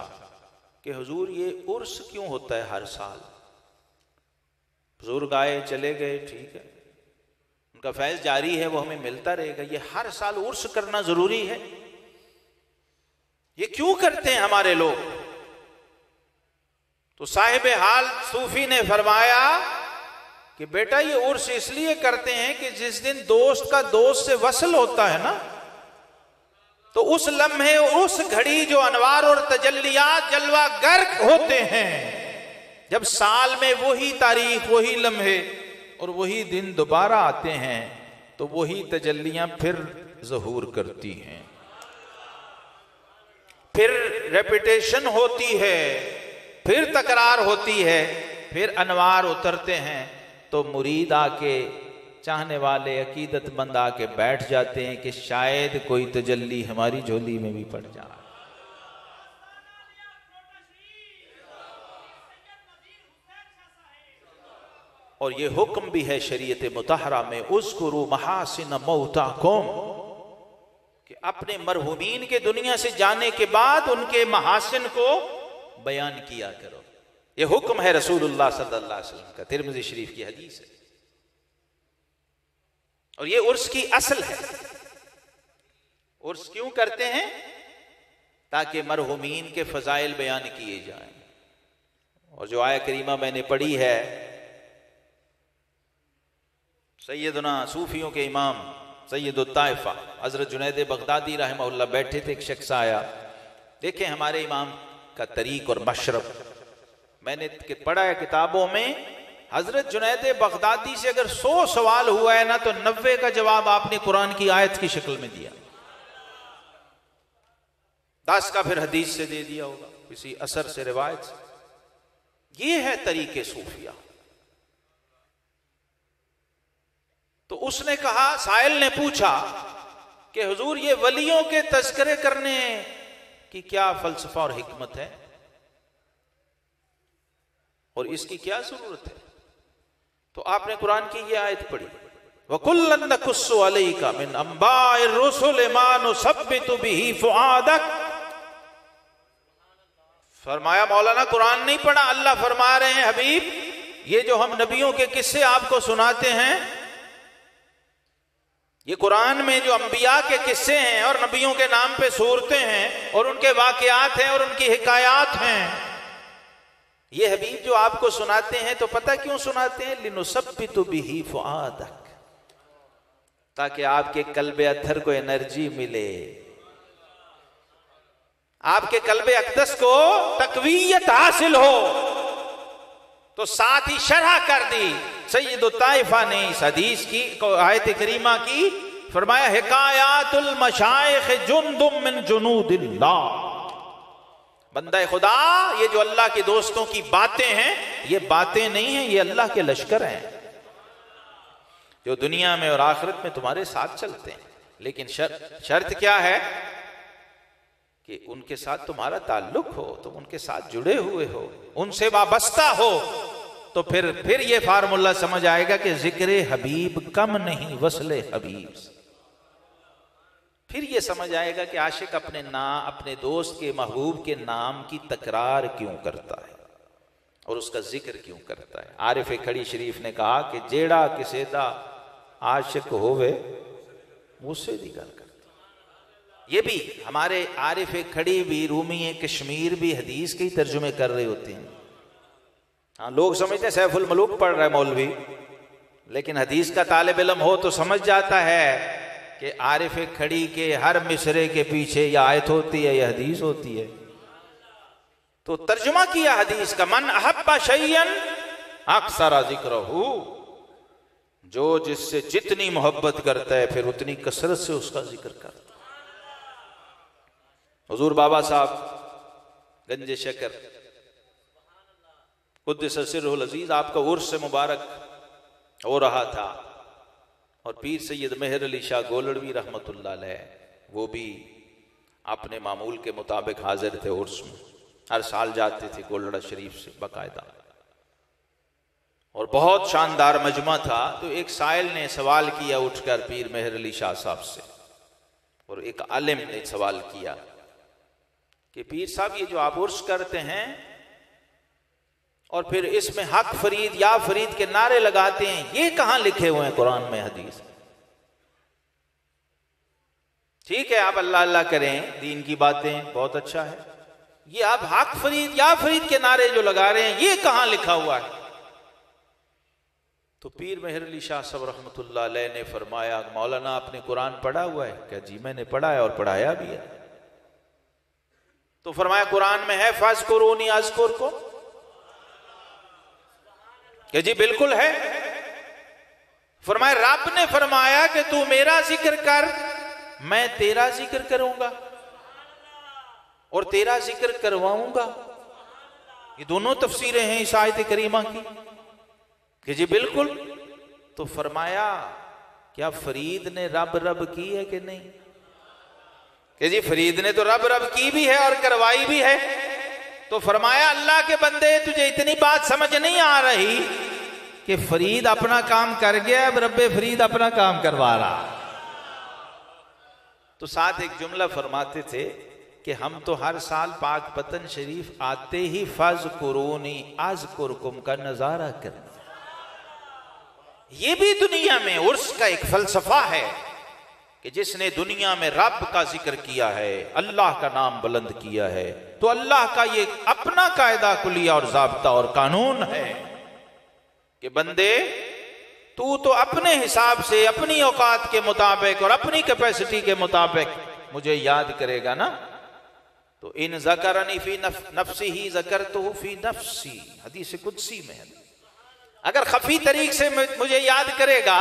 Speaker 1: कि हुजूर ये उर्स क्यों होता है हर साल। बुजुर्ग आए चले गए, ठीक है, उनका फैज़ जारी है, वो हमें मिलता रहेगा। ये हर साल उर्स करना जरूरी है, ये क्यों करते हैं हमारे लोग। तो साहिब हाल सूफी ने फरमाया कि बेटा ये उर्स इसलिए करते हैं कि जिस दिन दोस्त का दोस्त से वसल होता है ना, तो उस लम्हे उस घड़ी जो अनवार और तजल्लियात जलवा गर्क होते हैं, जब साल में वही तारीख, वही लम्हे और वही दिन दोबारा आते हैं, तो वही तजल्लियां फिर ज़हूर करती हैं, फिर रेपिटेशन होती है, फिर तकरार होती है, फिर अनवार उतरते हैं। तो मुरीद आके, चाहने वाले अकीदतमंद आके बैठ जाते हैं कि शायद कोई तजल्ली हमारी झोली में भी पड़ जाए। और ये हुक्म भी है शरीयत मुतहरा में, उज़्कुरू महासिन मौताकुम, कि अपने मरहूमीन के दुनिया से जाने के बाद उनके महासिन को बयान किया करो। ये हुक्म है रसूलुल्लाह सल्लल्लाहु अलैहि वसल्लम का, तिरमिज़ी शरीफ की हदीस है। और ये उर्स की असल है। उर्स क्यों करते हैं? ताकि मरहूमीन के फजाइल बयान किए जाएं। और जो आया करीमा मैंने पढ़ी है, सैयदना सूफियों के इमाम सैयदुत ताइफा हजरत जुनैद बगदादी रहमहुल्लाह बैठे थे, एक शख्स आया, देखें हमारे इमाम का तरीक और मशरब। मैंने पढ़ा है किताबों में, हजरत जुनैद बगदादी से अगर 100 सवाल हुआ है ना, तो 90 का जवाब आपने कुरान की आयत की शक्ल में दिया, 10 का फिर हदीस से दे दिया होगा, किसी असर से, रिवायत से। ये है तरीके सूफिया। तो उसने कहा, साइल ने पूछा कि हुजूर ये वलियों के तज़किरे करने की क्या फलसफा और हिकमत है और इसकी क्या जरूरत है? तो आपने कुरान की ये आयत पढ़ी, वकुल्लन नकुस्सु अलैका मिन अंबाइर रुसुल मा नुसब्बितु बिही फुआदक। फरमाया मौलाना कुरान नहीं पढ़ा, अल्लाह फरमा रहे हैं हबीब ये जो हम नबियों के किस्से आपको सुनाते हैं, ये कुरान में जो अंबिया के किस्से हैं और नबियों के नाम पे सूरतें हैं और उनके वाकयात हैं और उनकी हिकायात हैं, ये हबीब जो आपको सुनाते हैं तो पता क्यों सुनाते हैं? लिनुसब्बितु बिही फुआदक, ताकि आपके कल्बे अत्थर को एनर्जी मिले, आपके कल्बे अक़दस को तक़वियत हासिल हो। तो साथ ही शरह कर दी सय्यदुत ताइफा ने इस हदीस की आयत करीमा की, फरमाया हिकायातुल मशाइख जुंदुम मिन जुनूदिल्लाह। बंदा खुदा, ये जो अल्लाह के दोस्तों की बातें हैं, ये बातें नहीं हैं, ये अल्लाह के लश्कर हैं जो दुनिया में और आखिरत में तुम्हारे साथ चलते हैं। लेकिन शर्त क्या है? कि उनके साथ तुम्हारा ताल्लुक हो, तुम उनके साथ जुड़े हुए हो, उनसे वाबस्ता हो। तो फिर ये फार्मूला समझ आएगा कि जिक्र हबीब कम नहीं, वस्ले हबीब। फिर ये समझ आएगा कि आशिक अपने दोस्त के महबूब के नाम की तकरार क्यों करता है और उसका जिक्र क्यों करता है। आरिफ खड़ी शरीफ ने कहा कि जेड़ा किसे दा आशिक होवे उससे दी गल करता। ये भी हमारे आरिफ खड़ी भी, रूमी कश्मीर भी हदीस के ही तर्जुमे कर रहे होते हैं। हाँ, लोग समझते हैं सैफुल मलूक पढ़ रहा है मौलवी, लेकिन हदीस का तालिब इल्म हो तो समझ जाता है कि आरिफ खड़ी के हर मिसरे के पीछे या आयत होती है या हदीस होती है। तो तर्जुमा किया हदीस का, मन अहब्बा शैयन अक्सर जिक्रहू, जो जिससे जितनी मोहब्बत करता है फिर उतनी कसरत से उसका जिक्र करता है। हुजूर बाबा साहब गंजे शकर कुद्दस सिर्रुल अजीज, आपका उर्स से मुबारक हो रहा था और पीर सैयद मेहर अली शाह गोलड़वी रहमतुल्लाह अलैह वो भी अपने मामूल के मुताबिक हाजिर थे उर्स में। हर साल जाते थे गोलड़ा शरीफ से बाकायदा, और बहुत शानदार मजमा था। तो एक साइल ने सवाल किया उठकर पीर मेहर अली शाह साहब से, और एक आलिम ने सवाल किया कि पीर साहब ये जो आप उर्स करते हैं और फिर इसमें हक फरीद या फरीद के नारे लगाते हैं, ये कहां लिखे हुए हैं कुरान में हदीस? ठीक है आप अल्लाह अल्लाह करें, दीन की बातें बहुत अच्छा है, ये आप हक फरीद या फरीद के नारे जो लगा रहे हैं ये कहां लिखा हुआ है? तो पीर मेहर अली शाह साहब रहमतुल्लाह अलैह ने फरमाया, मौलाना आपने कुरान पढ़ा हुआ है क्या? जी मैंने पढ़ा है और पढ़ाया भी है। तो फरमाया कुरान में है फज़कुरूनी अज़कुरकुम, कि जी बिल्कुल है। फरमाया रब ने फरमाया कि तू मेरा जिक्र कर, मैं तेरा जिक्र करूंगा और तेरा जिक्र करवाऊंगा। ये दोनों तफसीरें हैं इस आयत करीमा की कि जी बिल्कुल। तो फरमाया क्या फरीद ने रब रब की है कि नहीं? कि जी फरीद ने तो रब रब की भी है और करवाई भी है। तो फरमाया अल्लाह के बंदे तुझे इतनी बात समझ नहीं आ रही कि फरीद अपना काम कर गया, अब रब्बे फरीद अपना काम करवा रहा। तो साथ एक जुमला फरमाते थे कि हम तो हर साल पाक पतन शरीफ आते ही फज़कुरूनी अज़कुरकुम का नजारा करते। ये भी दुनिया में उर्स का एक फलसफा है कि जिसने दुनिया में रब का जिक्र किया है, अल्लाह का नाम बुलंद किया है, तो अल्लाह का ये अपना कायदा कुलिया और ज़ाब्ता और कानून है कि बंदे तू तो अपने हिसाब से, अपनी औकात के मुताबिक और अपनी कैपेसिटी के मुताबिक मुझे याद करेगा ना। तो इन ज़करनी फी नफ्सिही ज़करतुहु फी नफ्सी, हदीस कुदसी में है। अगर खफी तरीक से मुझे याद करेगा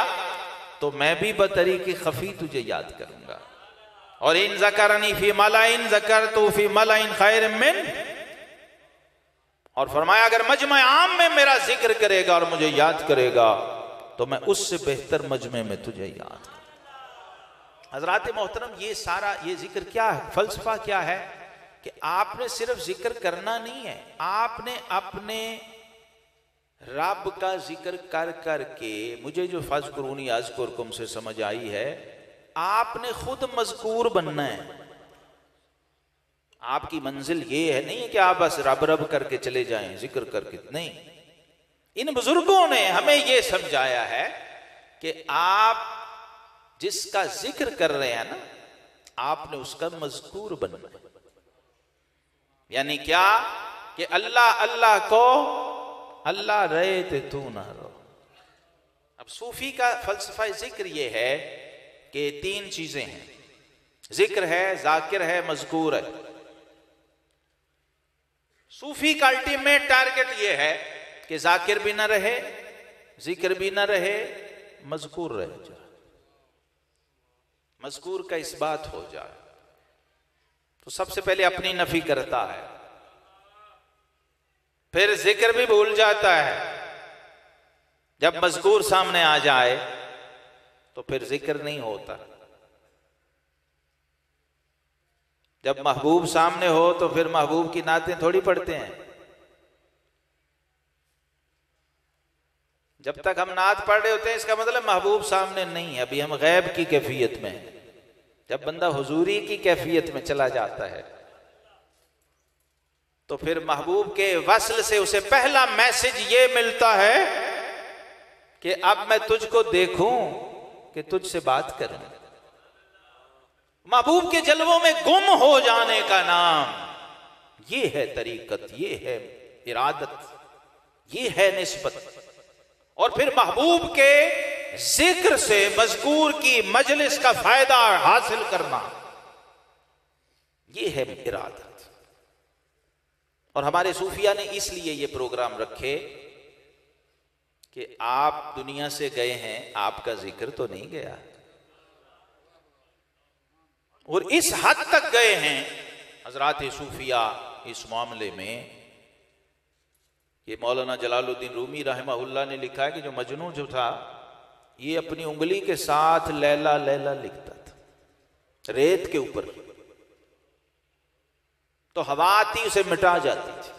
Speaker 1: तो मैं भी बतरीक़ खफी तुझे याद करूंगा। और इन ज़करनी फी मलाइन ज़करतुहु फी मलाइन खैर मिन, और फरमाया अगर मजमे आम में मेरा जिक्र करेगा और मुझे याद करेगा तो मैं उससे बेहतर मजमे में तुझे याद। हजरात मोहतरम, ये सारा ये जिक्र क्या है, फलसफा क्या है कि आपने सिर्फ जिक्र करना नहीं है, आपने अपने रब का जिक्र कर करके, मुझे जो फज़कुरूनी अज़कुरकुम से समझ आई है, आपने खुद मज़कूर बनना है। आपकी मंजिल ये है नहीं कि आप बस रब रब करके चले जाएं, जिक्र करके नहीं। इन बुजुर्गों ने हमें यह समझाया है कि आप जिसका जिक्र कर रहे हैं ना, आपने उसका मज़कूर बनना है। यानी क्या कि अल्लाह अल्लाह को अल्लाह रहे थे तू ना रो। अब सूफी का फलसफा जिक्र ये है कि तीन चीजें हैं, जिक्र है, जाकिर है, मज़कूर है। सूफी का अल्टीमेट टारगेट ये है कि जाकिर भी ना रहे, जिक्र भी ना रहे, मज़कूर रहे जाए, मज़कूर का इस्बात हो जाए। तो सबसे पहले अपनी नफी करता है, फिर जिक्र भी भूल जाता है। जब मज़कूर सामने आ जाए तो फिर जिक्र नहीं होता। जब महबूब सामने हो तो फिर महबूब की नातें थोड़ी पढ़ते हैं। जब तक हम नात पढ़ रहे होते हैं इसका मतलब महबूब सामने नहीं है, अभी हम गैब की कैफियत में हैं। जब बंदा हुजूरी की कैफियत में चला जाता है तो फिर महबूब के वस्ल से उसे पहला मैसेज ये मिलता है कि अब मैं तुझको देखूं कि तुझसे बात करूं। महबूब के जलवों में गुम हो जाने का नाम ये है तरीकत, ये है इरादत, ये है निस्बत। और फिर महबूब के जिक्र से मज़कूर की मजलिस का फायदा हासिल करना, ये है इरादत। और हमारे सूफिया ने इसलिए ये प्रोग्राम रखे कि आप दुनिया से गए हैं, आपका जिक्र तो नहीं गया, और इस हद तक गए हैं हजरात सूफिया इस मामले में। ये मौलाना जलालुद्दीन रूमी रहमहुल्लाह ने लिखा है कि जो मजनू जो था ये अपनी उंगली के साथ लैला लैला लिखता था रेत के ऊपर, तो हवा आती उसे मिटा जाती थी,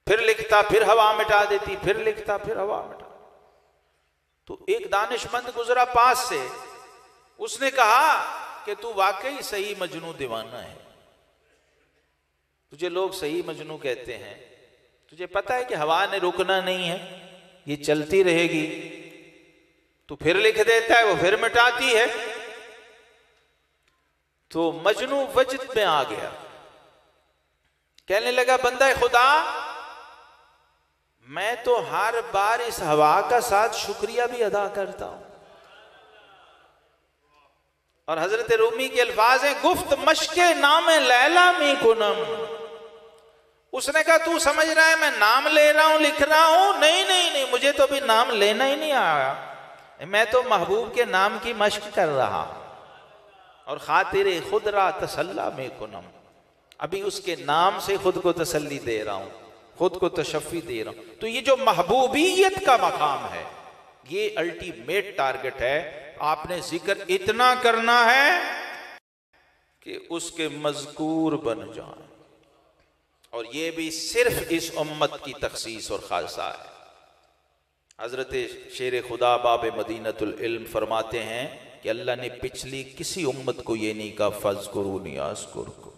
Speaker 1: फिर लिखता, फिर हवा मिटा देती, फिर लिखता, फिर हवा मिटा। तो एक दानिशमंद गुजरा पास से, उसने कहा कि तू वाकई सही मजनू दीवाना है, तुझे लोग सही मजनू कहते हैं, तुझे पता है कि हवा ने रुकना नहीं है, ये चलती रहेगी, तू फिर लिख देता है, वो फिर मिटाती है। तो मजनू वजद में आ गया, कहने लगा बंदा खुदा, मैं तो हर बार इस हवा का साथ शुक्रिया भी अदा करता हूं। और हजरत रूमी के अल्फाज हैं, गुफ्त मशके नामे लैला मी कुनम। उसने कहा तू समझ रहा है मैं नाम ले रहा हूं, लिख रहा हूं? नहीं नहीं नहीं, मुझे तो अभी नाम लेना ही नहीं आया, मैं तो महबूब के नाम की मश्क कर रहा और खातिर खुदरा तसल्ला में कुनम, अभी उसके नाम से खुद को तसल्ली दे रहा हूं, खुद को तशफ़ी दे रहा हूं। तो ये जो महबूबियत का मकाम है ये अल्टीमेट टारगेट है। आपने जिक्र इतना करना है कि उसके मज़कूर बन जाए, और ये भी सिर्फ इस उम्मत की तखसीस और खालसा है। हजरत शेर खुदा बाब मदीनतुल इल्म फरमाते हैं कि अल्लाह ने पिछली किसी उम्मत को ये नहीं कहा फज़्कुरूनी अज़्कुरकुम,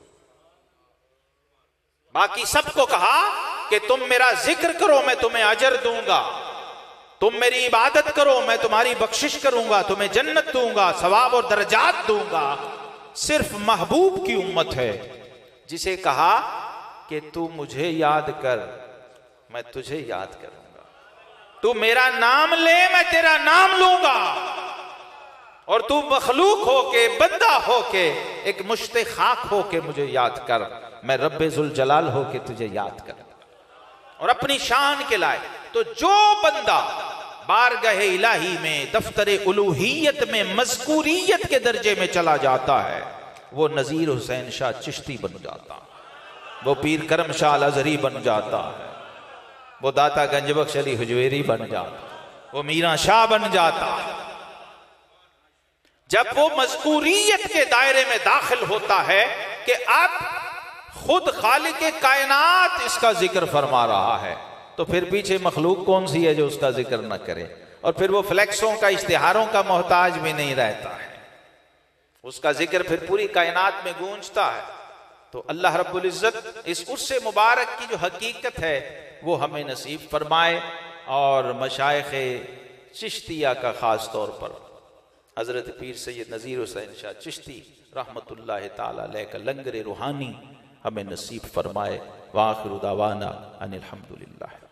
Speaker 1: बाकी सबको कहा कि तुम मेरा जिक्र करो मैं तुम्हें अजर दूंगा, तुम मेरी इबादत करो मैं तुम्हारी बख्शिश करूंगा, तुम्हें जन्नत दूंगा, सवाब और दर्जात दूंगा। सिर्फ महबूब की उम्मत है जिसे कहा कि तू मुझे याद कर मैं तुझे याद करूंगा, तू मेरा नाम ले मैं तेरा नाम लूंगा, और तू मखलूक होके, बंदा होके, एक मुश्ते खाक होके मुझे याद कर, मैं रब्बे जुल जलाल होके तुझे याद कर और अपनी शान के लाए। तो जो बंदा बारगाह इलाही में, दफ्तरे उलूहियत में, मज़कूरियत के दर्जे में चला जाता है वो नज़ीर हुसैन शाह चिश्ती बन जाता है, वो पीर करम शाह अज़हरी बन जाता है, वो दाता गंज बख्श अली हुजवेरी बन जाता है, वो मीरा शाह बन जाता है। जब वो मज़कूरियत के दायरे में दाखिल होता है कि अब खुद खालिक कायनात इसका जिक्र फरमा रहा है, तो फिर पीछे मखलूक कौन सी है जो उसका जिक्र न करे। और फिर वो फ्लैक्सों का, इश्तिहारों का मोहताज भी नहीं रहता है, उसका जिक्र फिर पूरी कायनात में गूंजता है। तो अल्लाह रब्बुल इज्जत इस उर्से मुबारक की जो हकीकत है वो हमें नसीब फरमाए। और मशाइखे चिश्तिया का ख़ास तौर पर हज़रत पीर सैयद नज़ीर हुसैन शाह चिश्ती रहमतुल्लाह ताला अलैह का लंगर रूहानी हमें नसीब फरमाए। वाखिरु दावाना अनिल हम्दुलिल्लाह।